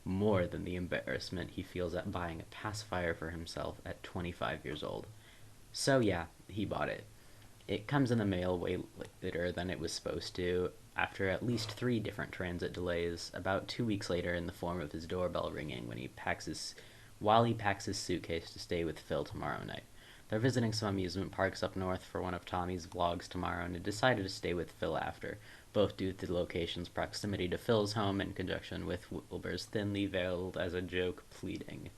more than the embarrassment he feels at buying a pacifier for himself at 25 years old. So yeah, he bought it. It comes in the mail way later than it was supposed to, after at least 3 different transit delays, about 2 weeks later in the form of his doorbell ringing while he packs his suitcase to stay with Phil tomorrow night. They're visiting some amusement parks up north for one of Tommy's vlogs tomorrow and had decided to stay with Phil after, both due to the location's proximity to Phil's home in conjunction with Wilbur's thinly veiled as a joke pleading.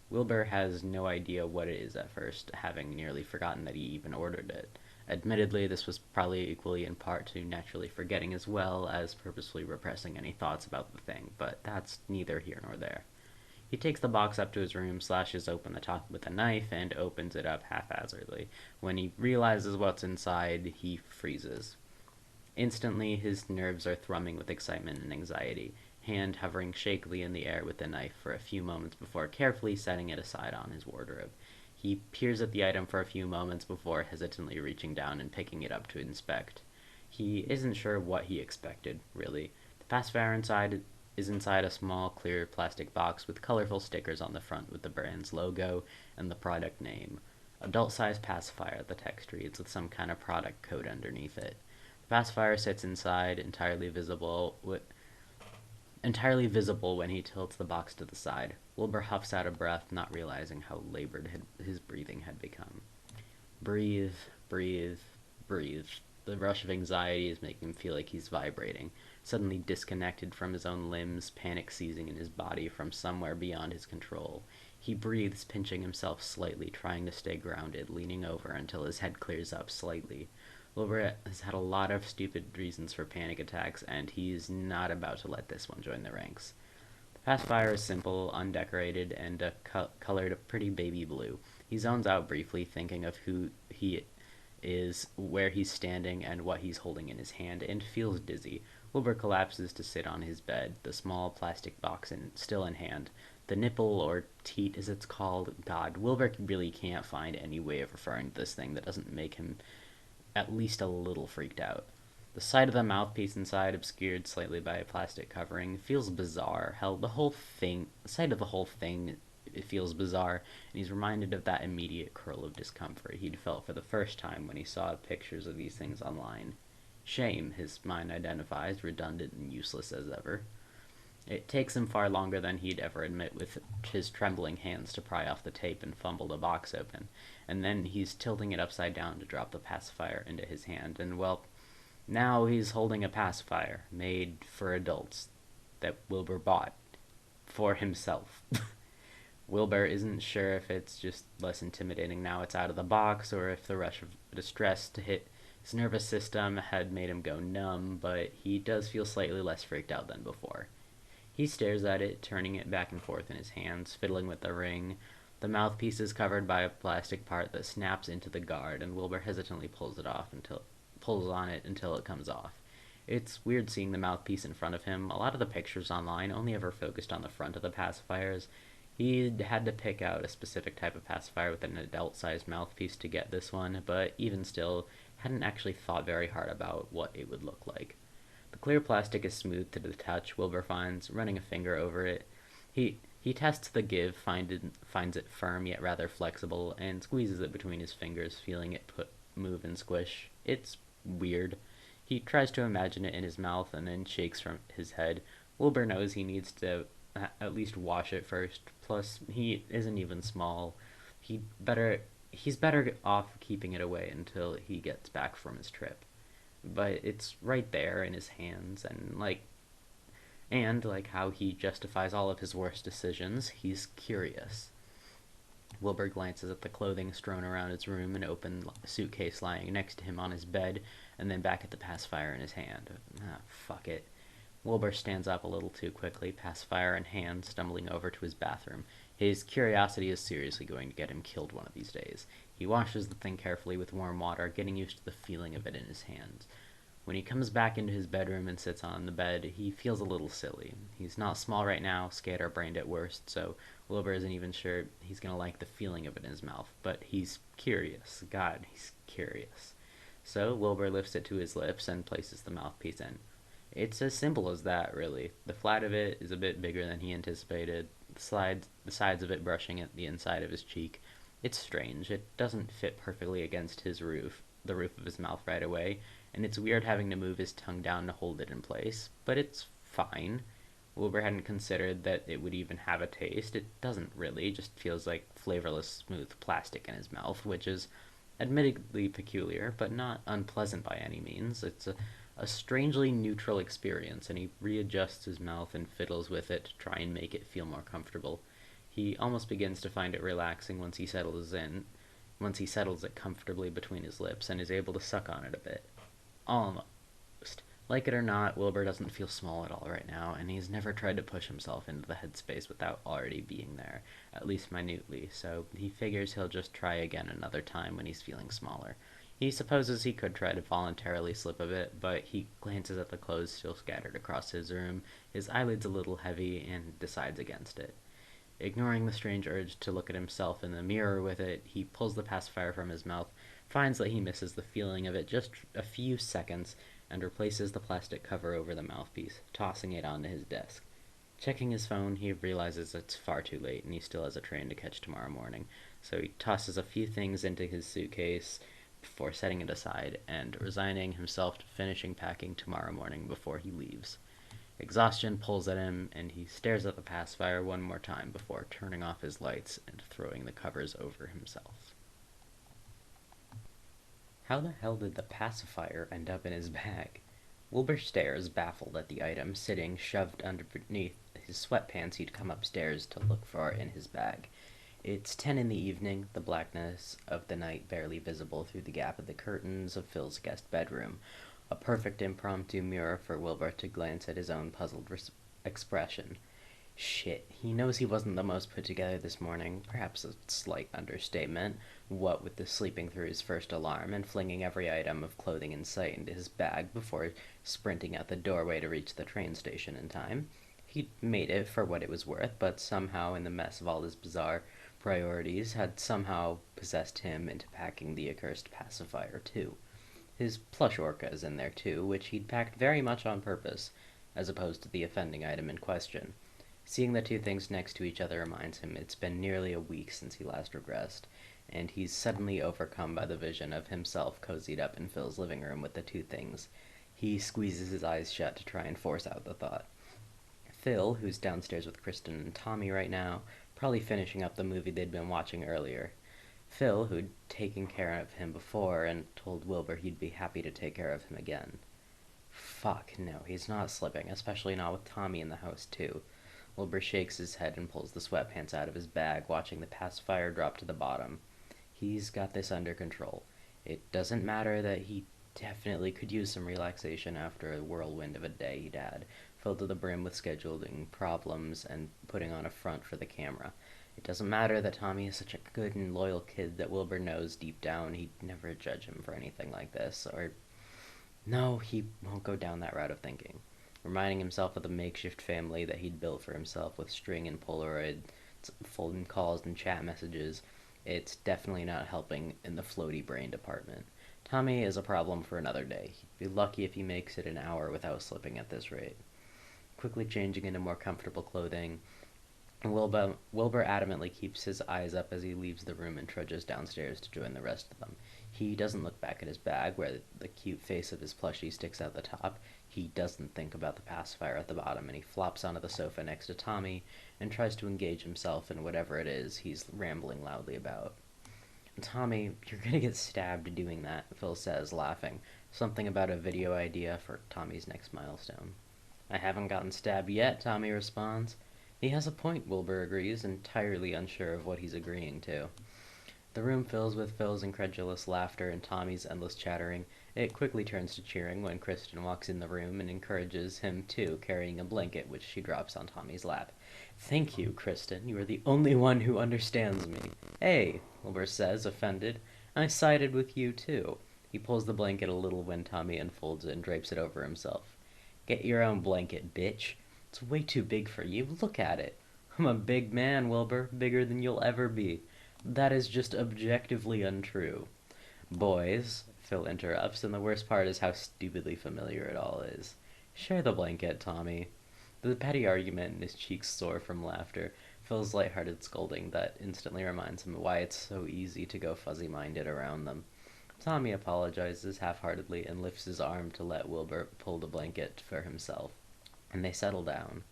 Wilbur has no idea what it is at first, having nearly forgotten that he even ordered it. Admittedly, this was probably equally in part to naturally forgetting as well as purposefully repressing any thoughts about the thing, but that's neither here nor there. He takes the box up to his room, slashes open the top with a knife, and opens it up haphazardly. When he realizes what's inside, he freezes. Instantly, his nerves are thrumming with excitement and anxiety, hand hovering shakily in the air with the knife for a few moments before carefully setting it aside on his wardrobe. He peers at the item for a few moments before hesitantly reaching down and picking it up to inspect. He isn't sure what he expected, really. The pacifier is inside a small, clear plastic box with colorful stickers on the front with the brand's logo and the product name. Adult-sized pacifier, the text reads, with some kind of product code underneath it. The pacifier sits inside, entirely visible when he tilts the box to the side. Wilbur huffs out of breath, not realizing how labored his breathing had become. Breathe, breathe, breathe. The rush of anxiety is making him feel like he's vibrating, suddenly disconnected from his own limbs, panic seizing in his body from somewhere beyond his control. He breathes, pinching himself slightly, trying to stay grounded, leaning over until his head clears up slightly. Wilbur has had a lot of stupid reasons for panic attacks, and he's not about to let this one join the ranks. The pacifier is simple, undecorated, and colored a pretty baby blue. He zones out briefly, thinking of who he is, where he's standing, and what he's holding in his hand, and feels dizzy. Wilbur collapses to sit on his bed, the small plastic box still in hand. The nipple, or teat as it's called, God, Wilbur really can't find any way of referring to this thing that doesn't make him at least a little freaked out. The side of the mouthpiece inside, obscured slightly by a plastic covering, feels bizarre. Hell, the sight of the whole thing, it feels bizarre, and he's reminded of that immediate curl of discomfort he'd felt for the first time when he saw pictures of these things online. Shame, his mind identifies, redundant and useless as ever. It takes him far longer than he'd ever admit with his trembling hands to pry off the tape and fumble the box open, and then he's tilting it upside down to drop the pacifier into his hand, and well, now he's holding a pacifier made for adults that Wilbur bought for himself. Wilbur isn't sure if it's just less intimidating now it's out of the box, or if the rush of distress to hit his nervous system had made him go numb, but he does feel slightly less freaked out than before. He stares at it, turning it back and forth in his hands, fiddling with the ring. The mouthpiece is covered by a plastic part that snaps into the guard, and Wilbur hesitantly pulls on it until it comes off. It's weird seeing the mouthpiece in front of him. A lot of the pictures online only ever focused on the front of the pacifiers. He had to pick out a specific type of pacifier with an adult-sized mouthpiece to get this one, but even still, hadn't actually thought very hard about what it would look like. The clear plastic is smooth to the touch, Wilbur finds, running a finger over it. He tests the give, finds it firm yet rather flexible, and squeezes it between his fingers, feeling it move and squish. It's weird. He tries to imagine it in his mouth and then shakes from his head. Wilbur knows he needs to at least wash it first. Plus, he isn't even small. He's better off keeping it away until he gets back from his trip. But it's right there in his hands, and like how he justifies all of his worst decisions, he's curious. Wilbur glances at the clothing strewn around his room, an open suitcase lying next to him on his bed, and then back at the pacifier in his hand. Fuck it. Wilbur stands up a little too quickly, pacifier in hand, stumbling over to his bathroom. His curiosity is seriously going to get him killed one of these days. He washes the thing carefully with warm water, getting used to the feeling of it in his hands. When he comes back into his bedroom and sits on the bed, he feels a little silly. He's not small right now, scatterbrained at worst, so Wilbur isn't even sure he's going to like the feeling of it in his mouth, but he's curious. God, he's curious. So Wilbur lifts it to his lips and places the mouthpiece in. It's as simple as that, really. The flat of it is a bit bigger than he anticipated, the sides of it brushing at the inside of his cheek. It's strange. It doesn't fit perfectly against the roof of his mouth right away, and it's weird having to move his tongue down to hold it in place, but it's fine. Wilbur hadn't considered that it would even have a taste. It doesn't really, it just feels like flavorless, smooth plastic in his mouth, which is admittedly peculiar, but not unpleasant by any means. It's a strangely neutral experience, and he readjusts his mouth and fiddles with it to try and make it feel more comfortable. He almost begins to find it relaxing once he settles it comfortably between his lips and is able to suck on it a bit. Almost. Like it or not, Wilbur doesn't feel small at all right now, and he's never tried to push himself into the headspace without already being there, at least minutely, so he figures he'll just try again another time when he's feeling smaller. He supposes he could try to voluntarily slip a bit, but he glances at the clothes still scattered across his room, his eyelids a little heavy, and decides against it. Ignoring the strange urge to look at himself in the mirror with it, he pulls the pacifier from his mouth, finds that he misses the feeling of it just a few seconds, and replaces the plastic cover over the mouthpiece, tossing it onto his desk. Checking his phone, he realizes it's far too late and he still has a train to catch tomorrow morning, so he tosses a few things into his suitcase before setting it aside and resigning himself to finishing packing tomorrow morning before he leaves. Exhaustion pulls at him, and he stares at the pacifier one more time before turning off his lights and throwing the covers over himself. How the hell did the pacifier end up in his bag? Wilbur stares, baffled at the item sitting shoved underneath his sweatpants he'd come upstairs to look for in his bag. It's 10 in the evening, the blackness of the night barely visible through the gap of the curtains of Phil's guest bedroom. A perfect impromptu mirror for Wilbur to glance at his own puzzled expression. Shit, he knows he wasn't the most put together this morning, perhaps a slight understatement, what with the sleeping through his first alarm and flinging every item of clothing in sight into his bag before sprinting out the doorway to reach the train station in time. He'd made it for what it was worth, but somehow in the mess of all his bizarre priorities had somehow possessed him into packing the accursed pacifier too. His plush orca is in there too, which he'd packed very much on purpose, as opposed to the offending item in question. Seeing the two things next to each other reminds him it's been nearly a week since he last regressed, and he's suddenly overcome by the vision of himself cozied up in Phil's living room with the two things. He squeezes his eyes shut to try and force out the thought. Phil, who's downstairs with Kristen and Tommy right now, probably finishing up the movie they'd been watching earlier. Phil, who'd taken care of him before and told Wilbur he'd be happy to take care of him again. Fuck, no, he's not slipping, especially not with Tommy in the house, too. Wilbur shakes his head and pulls the sweatpants out of his bag, watching the pacifier drop to the bottom. He's got this under control. It doesn't matter that he definitely could use some relaxation after a whirlwind of a day he'd had, filled to the brim with scheduling problems and putting on a front for the camera. It doesn't matter that Tommy is such a good and loyal kid that Wilbur knows deep down he'd never judge him for anything like this, or... No, he won't go down that route of thinking. Reminding himself of the makeshift family that he'd built for himself with string and Polaroid, phone calls and chat messages, it's definitely not helping in the floaty brain department. Tommy is a problem for another day. He'd be lucky if he makes it an hour without slipping at this rate. Quickly changing into more comfortable clothing, Wilbur adamantly keeps his eyes up as he leaves the room and trudges downstairs to join the rest of them. He doesn't look back at his bag, where the cute face of his plushie sticks out the top. He doesn't think about the pacifier at the bottom, and he flops onto the sofa next to Tommy and tries to engage himself in whatever it is he's rambling loudly about. Tommy, you're gonna get stabbed doing that, Phil says, laughing. Something about a video idea for Tommy's next milestone. I haven't gotten stabbed yet, Tommy responds. He has a point, Wilbur agrees, entirely unsure of what he's agreeing to. The room fills with Phil's incredulous laughter and Tommy's endless chattering. It quickly turns to cheering when Kristen walks in the room and encourages him too, carrying a blanket, which she drops on Tommy's lap. Thank you, Kristen. You are the only one who understands me. Hey, Wilbur says, offended. I sided with you too. He pulls the blanket a little when Tommy unfolds it and drapes it over himself. Get your own blanket, bitch. It's way too big for you. Look at it. I'm a big man, Wilbur. Bigger than you'll ever be. That is just objectively untrue. Boys, Phil interrupts, and the worst part is how stupidly familiar it all is. Share the blanket, Tommy. The petty argument and his cheeks sore from laughter. Phil's light-hearted scolding that instantly reminds him why it's so easy to go fuzzy-minded around them. Tommy apologizes half-heartedly and lifts his arm to let Wilbur pull the blanket for himself, and they settle down.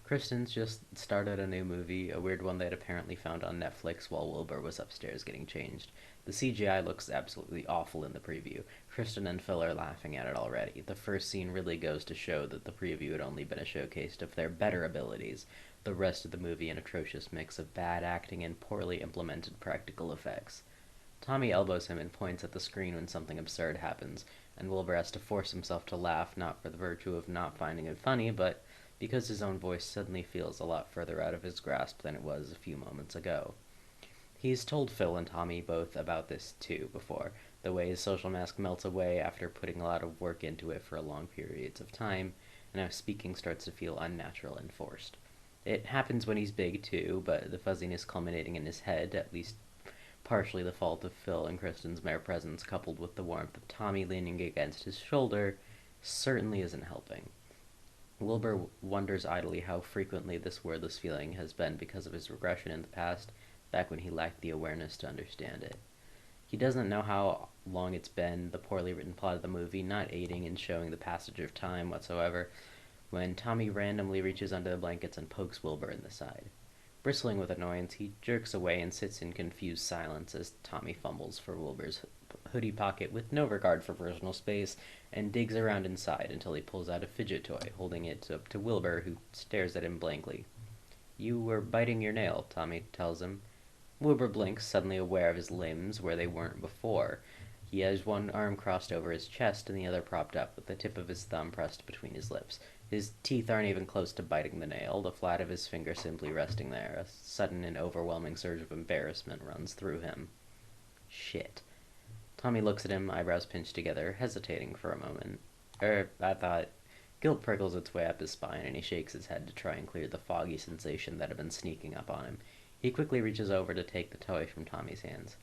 Kristen's just started a new movie, a weird one they'd apparently found on Netflix while Wilbur was upstairs getting changed. The CGI looks absolutely awful in the preview. Kristen and Phil are laughing at it already. The first scene really goes to show that the preview had only been a showcase of their better abilities. The rest of the movie an atrocious mix of bad acting and poorly implemented practical effects. Tommy elbows him and points at the screen when something absurd happens, and Wilbur has to force himself to laugh, not for the virtue of not finding it funny, but because his own voice suddenly feels a lot further out of his grasp than it was a few moments ago. He's told Phil and Tommy both about this too before, the way his social mask melts away after putting a lot of work into it for long periods of time, and how speaking starts to feel unnatural and forced. It happens when he's big too, but the fuzziness culminating in his head, at least partially the fault of Phil and Kristen's mere presence coupled with the warmth of Tommy leaning against his shoulder, certainly isn't helping. Wilbur wonders idly how frequently this wordless feeling has been because of his regression in the past, back when he lacked the awareness to understand it. He doesn't know how long it's been, the poorly written plot of the movie not aiding in showing the passage of time whatsoever, when Tommy randomly reaches under the blankets and pokes Wilbur in the side. Bristling with annoyance, he jerks away and sits in confused silence as Tommy fumbles for Wilbur's hoodie pocket with no regard for personal space and digs around inside until he pulls out a fidget toy, holding it up to Wilbur, who stares at him blankly. "You were biting your nail," Tommy tells him. Wilbur blinks, suddenly aware of his limbs where they weren't before. He has one arm crossed over his chest and the other propped up, with the tip of his thumb pressed between his lips. His teeth aren't even close to biting the nail, the flat of his finger simply resting there. A sudden and overwhelming surge of embarrassment runs through him. Shit. Tommy looks at him, eyebrows pinched together, hesitating for a moment. I thought... Guilt prickles its way up his spine, and he shakes his head to try and clear the foggy sensation that had been sneaking up on him. He quickly reaches over to take the toy from Tommy's hands.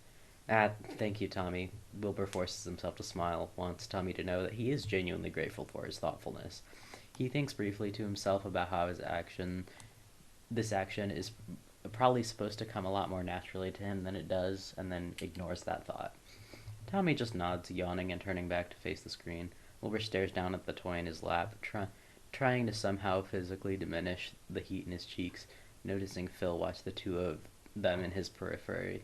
Thank you, Tommy. Wilbur forces himself to smile, wants Tommy to know that he is genuinely grateful for his thoughtfulness. He thinks briefly to himself about how this action is probably supposed to come a lot more naturally to him than it does, and then ignores that thought. Tommy just nods, yawning and turning back to face the screen. Wilbur stares down at the toy in his lap, trying to somehow physically diminish the heat in his cheeks, noticing Phil watch the two of them in his periphery.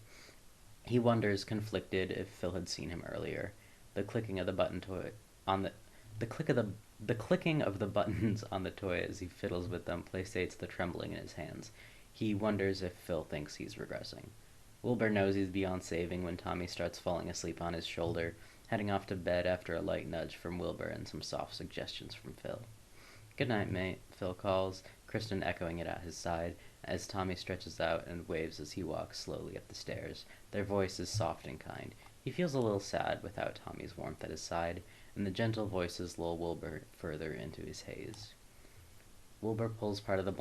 He wonders, conflicted, if Phil had seen him earlier. The clicking of the button toy on the clicking of the buttons on the toy as he fiddles with them placates the trembling in his hands. He wonders if Phil thinks he's regressing. Wilbur knows he's beyond saving when Tommy starts falling asleep on his shoulder, heading off to bed after a light nudge from Wilbur and some soft suggestions from Phil. "Good night, mate," Phil calls, Kristen echoing it at his side, as Tommy stretches out and waves as he walks slowly up the stairs. Their voice is soft and kind. He feels a little sad without Tommy's warmth at his side, and the gentle voices lull Wilbur further into his haze. Wilbur pulls the part of the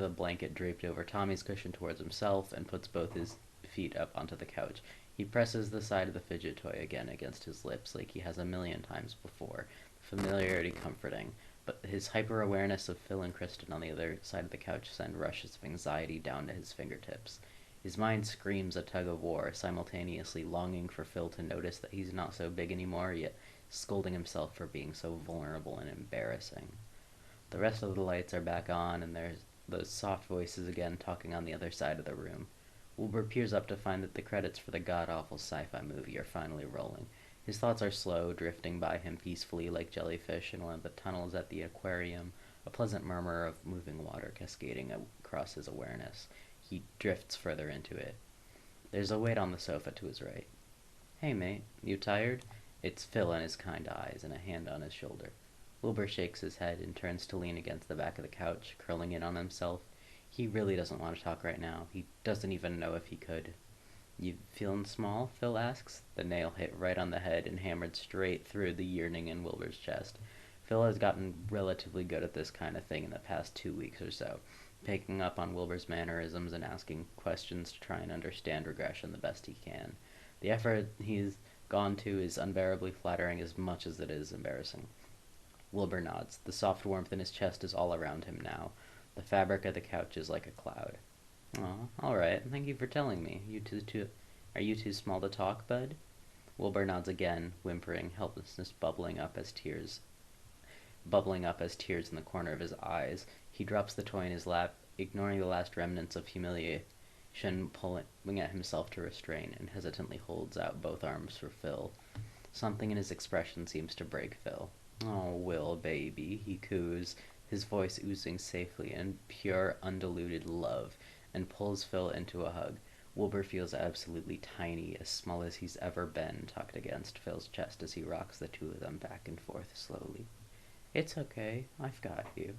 blanket draped over Tommy's cushion towards himself and puts both his feet up onto the couch. He presses the side of the fidget toy again against his lips like he has a million times before, familiarity comforting, but his hyper-awareness of Phil and Kristen on the other side of the couch send rushes of anxiety down to his fingertips. His mind screams a tug-of-war, simultaneously longing for Phil to notice that he's not so big anymore, yet scolding himself for being so vulnerable and embarrassing. The rest of the lights are back on, and there's those soft voices again talking on the other side of the room. Wilbur peers up to find that the credits for the god-awful sci-fi movie are finally rolling. His thoughts are slow, drifting by him peacefully like jellyfish in one of the tunnels at the aquarium, a pleasant murmur of moving water cascading across his awareness. He drifts further into it. There's a weight on the sofa to his right. "Hey, mate, you tired?" It's Phil and his kind eyes, and a hand on his shoulder. Wilbur shakes his head and turns to lean against the back of the couch, curling in on himself. He really doesn't want to talk right now. He doesn't even know if he could. "You feeling small?" Phil asks. The nail hit right on the head and hammered straight through the yearning in Wilbur's chest. Phil has gotten relatively good at this kind of thing in the past 2 weeks or so, picking up on Wilbur's mannerisms and asking questions to try and understand regression the best he can. The effort he's gone to is unbearably flattering as much as it is embarrassing. Wilbur nods. The soft warmth in his chest is all around him now. The fabric of the couch is like a cloud. "Aw, all right. Thank you for telling me. Are you too small to talk, bud?" Wilbur nods again, whimpering, helplessness bubbling up as tears in the corner of his eyes. He drops the toy in his lap, ignoring the last remnants of humiliation, pulling at himself to restrain, and hesitantly holds out both arms for Phil. Something in his expression seems to break Phil. "Oh, Will, baby," he coos, his voice oozing safely and pure, undiluted love, and pulls Phil into a hug. Wilbur feels absolutely tiny, as small as he's ever been, tucked against Phil's chest as he rocks the two of them back and forth slowly. "It's okay. I've got you."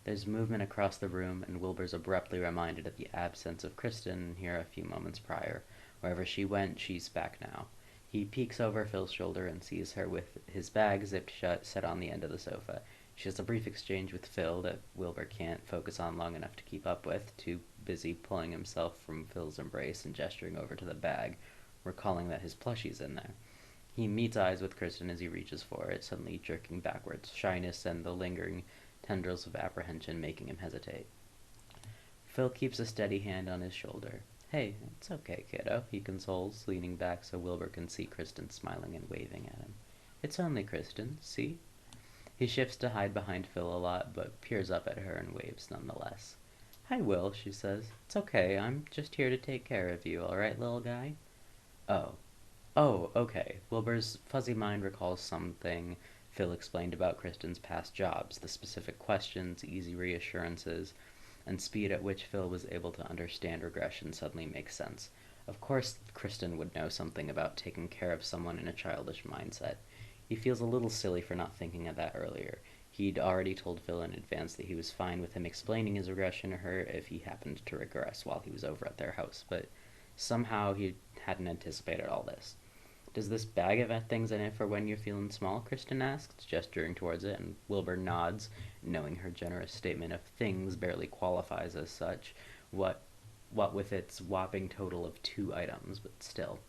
There's movement across the room, and Wilbur's abruptly reminded of the absence of Kristen here a few moments prior. Wherever she went, she's back now. He peeks over Phil's shoulder and sees her with his bag zipped shut, set on the end of the sofa. She has a brief exchange with Phil that Wilbur can't focus on long enough to keep up with, too busy pulling himself from Phil's embrace and gesturing over to the bag, recalling that his plushie's in there. He meets eyes with Kristen as he reaches for it, suddenly jerking backwards, shyness and the lingering tendrils of apprehension making him hesitate. Phil keeps a steady hand on his shoulder. "Hey, it's okay, kiddo," he consoles, leaning back so Wilbur can see Kristen smiling and waving at him. "It's only Kristen, see?" He shifts to hide behind Phil a lot, but peers up at her and waves nonetheless. "Hi, Will," she says. "It's okay, I'm just here to take care of you, alright, little guy?" Oh. Oh, okay. Wilbur's fuzzy mind recalls something Phil explained about Kristen's past jobs, the specific questions, easy reassurances, and speed at which Phil was able to understand regression suddenly makes sense. Of course, Kristen would know something about taking care of someone in a childish mindset. He feels a little silly for not thinking of that earlier. He'd already told Phil in advance that he was fine with him explaining his regression to her if he happened to regress while he was over at their house, but somehow he hadn't anticipated all this. "Does this bag have things in it for when you're feeling small?" Kristen asks, gesturing towards it, and Wilbur nods, knowing her generous statement of things barely qualifies as such, what what with its whopping total of 2 items, but still.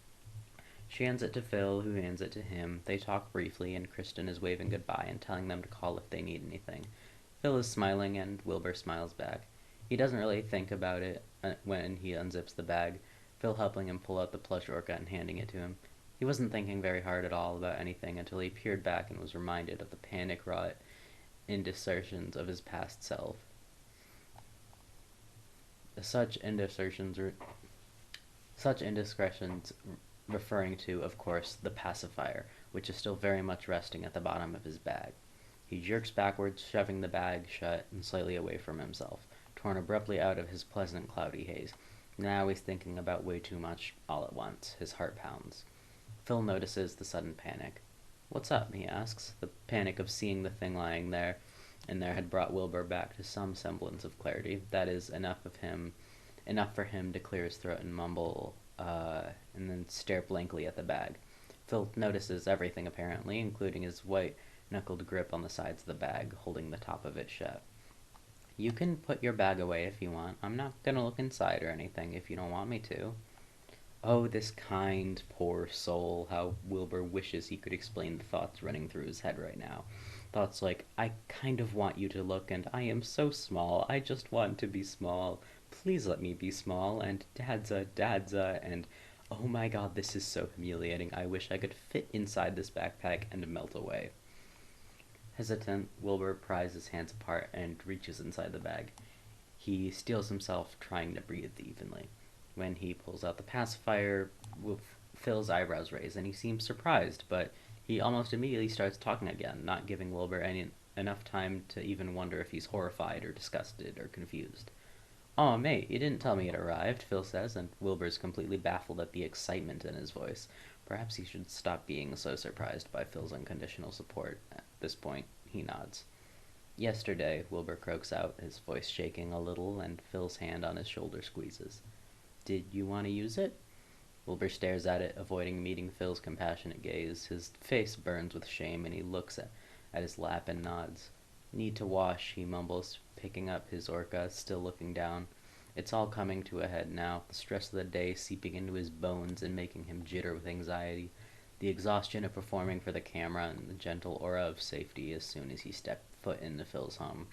She hands it to Phil, who hands it to him. They talk briefly, and Kristen is waving goodbye and telling them to call if they need anything. Phil is smiling, and Wilbur smiles back. He doesn't really think about it when he unzips the bag, Phil helping him pull out the plush orca and handing it to him. He wasn't thinking very hard at all about anything until he peered back and was reminded of the panic-wrought indiscertions of his past self. Such indiscretions referring to, of course, the pacifier, which is still very much resting at the bottom of his bag. He jerks backwards, shoving the bag shut and slightly away from himself, torn abruptly out of his pleasant cloudy haze. Now he's thinking about way too much all at once. His heart pounds. Phil notices the sudden panic. "What's up?" he asks. The panic of seeing the thing lying there and there had brought Wilbur back to some semblance of clarity. That is, enough for him to clear his throat and mumble, and then stare blankly at the bag. Phil notices everything apparently, including his white-knuckled grip on the sides of the bag, holding the top of it shut. "You can put your bag away if you want. I'm not gonna look inside or anything if you don't want me to." Oh, this kind, poor soul, how Wilbur wishes he could explain the thoughts running through his head right now. Thoughts like, "I kind of want you to look, and I am so small, I just want to be small. Please let me be small, and dadza, and oh my god, this is so humiliating. I wish I could fit inside this backpack and melt away." Hesitant, Wilbur pries his hands apart and reaches inside the bag. He steels himself, trying to breathe evenly. When he pulls out the pacifier, Phil's eyebrows raise, and he seems surprised, but he almost immediately starts talking again, not giving Wilbur enough time to even wonder if he's horrified or disgusted or confused. "Aw, mate, you didn't tell me it arrived," Phil says, and Wilbur's completely baffled at the excitement in his voice. Perhaps he should stop being so surprised by Phil's unconditional support. At this point, he nods. "Yesterday," Wilbur croaks out, his voice shaking a little, and Phil's hand on his shoulder squeezes. "Did you want to use it?" Wilbur stares at it, avoiding meeting Phil's compassionate gaze. His face burns with shame, and he looks at his lap and nods. "Need to wash," he mumbles, picking up his orca, still looking down. It's all coming to a head now, the stress of the day seeping into his bones and making him jitter with anxiety, the exhaustion of performing for the camera, and the gentle aura of safety as soon as he stepped foot into Phil's home.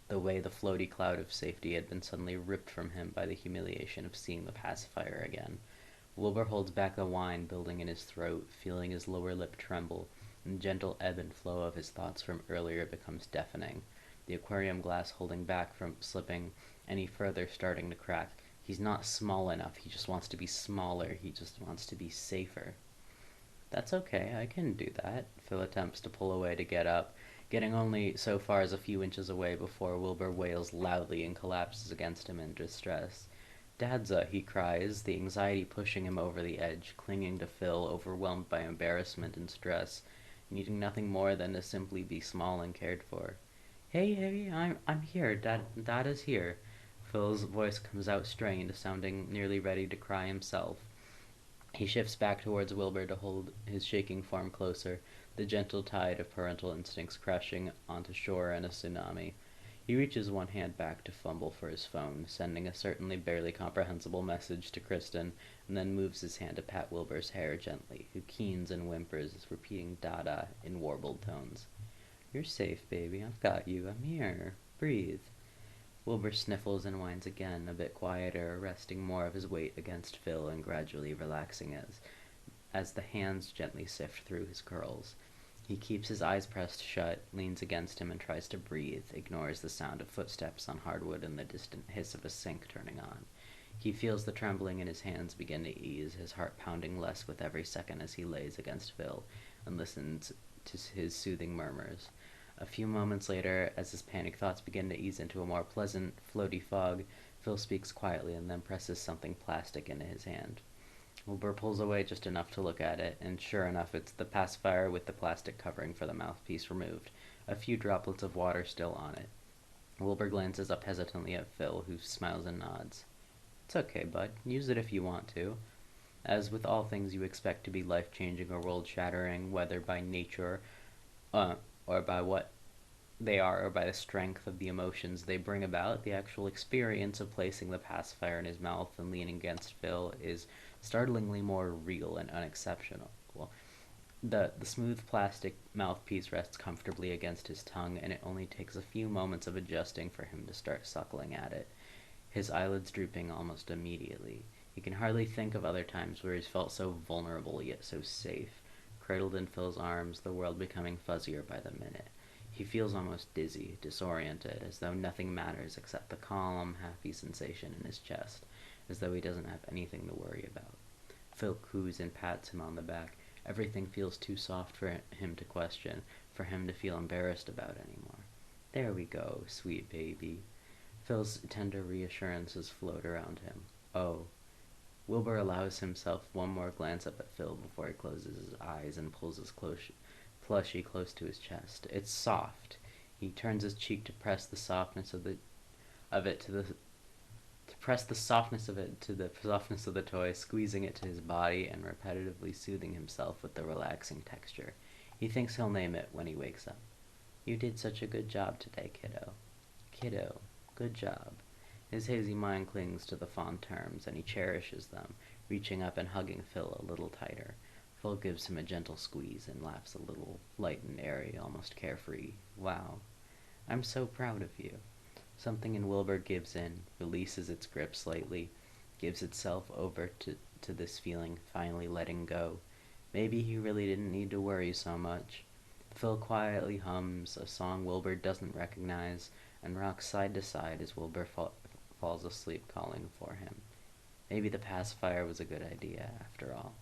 The way the floaty cloud of safety had been suddenly ripped from him by the humiliation of seeing the pacifier again. Wilbur holds back the whine building in his throat, feeling his lower lip tremble, and the gentle ebb and flow of his thoughts from earlier becomes deafening, the aquarium glass holding back from slipping any further starting to crack. He's not small enough, he just wants to be smaller, he just wants to be safer. "That's okay, I can do that." Phil attempts to pull away to get up, getting only so far as a few inches away before Wilbur wails loudly and collapses against him in distress. "Dadza," he cries, the anxiety pushing him over the edge, clinging to Phil, overwhelmed by embarrassment and stress, needing nothing more than to simply be small and cared for. Hey, I'm here, Dad is here." Phil's voice comes out strained, sounding nearly ready to cry himself. He shifts back towards Wilbur to hold his shaking form closer, the gentle tide of parental instincts crashing onto shore in a tsunami. He reaches one hand back to fumble for his phone, sending a certainly barely comprehensible message to Kristen, and then moves his hand to pat Wilbur's hair gently, who keens and whimpers, repeating "Dada" in warbled tones. "You're safe, baby. I've got you. I'm here. Breathe." Wilbur sniffles and whines again, a bit quieter, resting more of his weight against Phil and gradually relaxing as the hands gently sift through his curls. He keeps his eyes pressed shut, leans against him and tries to breathe, ignores the sound of footsteps on hardwood and the distant hiss of a sink turning on. He feels the trembling in his hands begin to ease, his heart pounding less with every second as he lays against Phil and listens to his soothing murmurs. A few moments later, as his panic thoughts begin to ease into a more pleasant, floaty fog, Phil speaks quietly and then presses something plastic into his hand. Wilbur pulls away just enough to look at it, and sure enough, it's the pacifier with the plastic covering for the mouthpiece removed, a few droplets of water still on it. Wilbur glances up hesitantly at Phil, who smiles and nods. It's okay, bud. Use it if you want to. As with all things you expect to be life-changing or world-shattering, whether by nature or by what they are or by the strength of the emotions they bring about, the actual experience of placing the pacifier in his mouth and leaning against Phil is startlingly more real and unexceptional. The smooth plastic mouthpiece rests comfortably against his tongue, and it only takes a few moments of adjusting for him to start suckling at it, his eyelids drooping almost immediately. He can hardly think of other times where he's felt so vulnerable yet so safe, cradled in Phil's arms, the world becoming fuzzier by the minute. He feels almost dizzy, disoriented, as though nothing matters except the calm, happy sensation in his chest, as though he doesn't have anything to worry about. Phil coos and pats him on the back. Everything feels too soft for him to question, for him to feel embarrassed about anymore. There we go, sweet baby. Phil's tender reassurances float around him. Oh. Wilbur allows himself one more glance up at Phil before he closes his eyes and pulls his plushie close to his chest. It's soft. He turns his cheek to press the softness of it to the softness of the toy, squeezing it to his body and repetitively soothing himself with the relaxing texture. He thinks he'll name it when he wakes up. You did such a good job today, kiddo. Kiddo, good job. His hazy mind clings to the fond terms, and he cherishes them, reaching up and hugging Phil a little tighter. Phil gives him a gentle squeeze and laughs a little, light and airy, almost carefree. Wow. I'm so proud of you. Something in Wilbur gives in, releases its grip slightly, gives itself over to this feeling, finally letting go. Maybe he really didn't need to worry so much. Phil quietly hums a song Wilbur doesn't recognize and rocks side to side as Wilbur falls asleep calling for him. Maybe the pacifier was a good idea after all.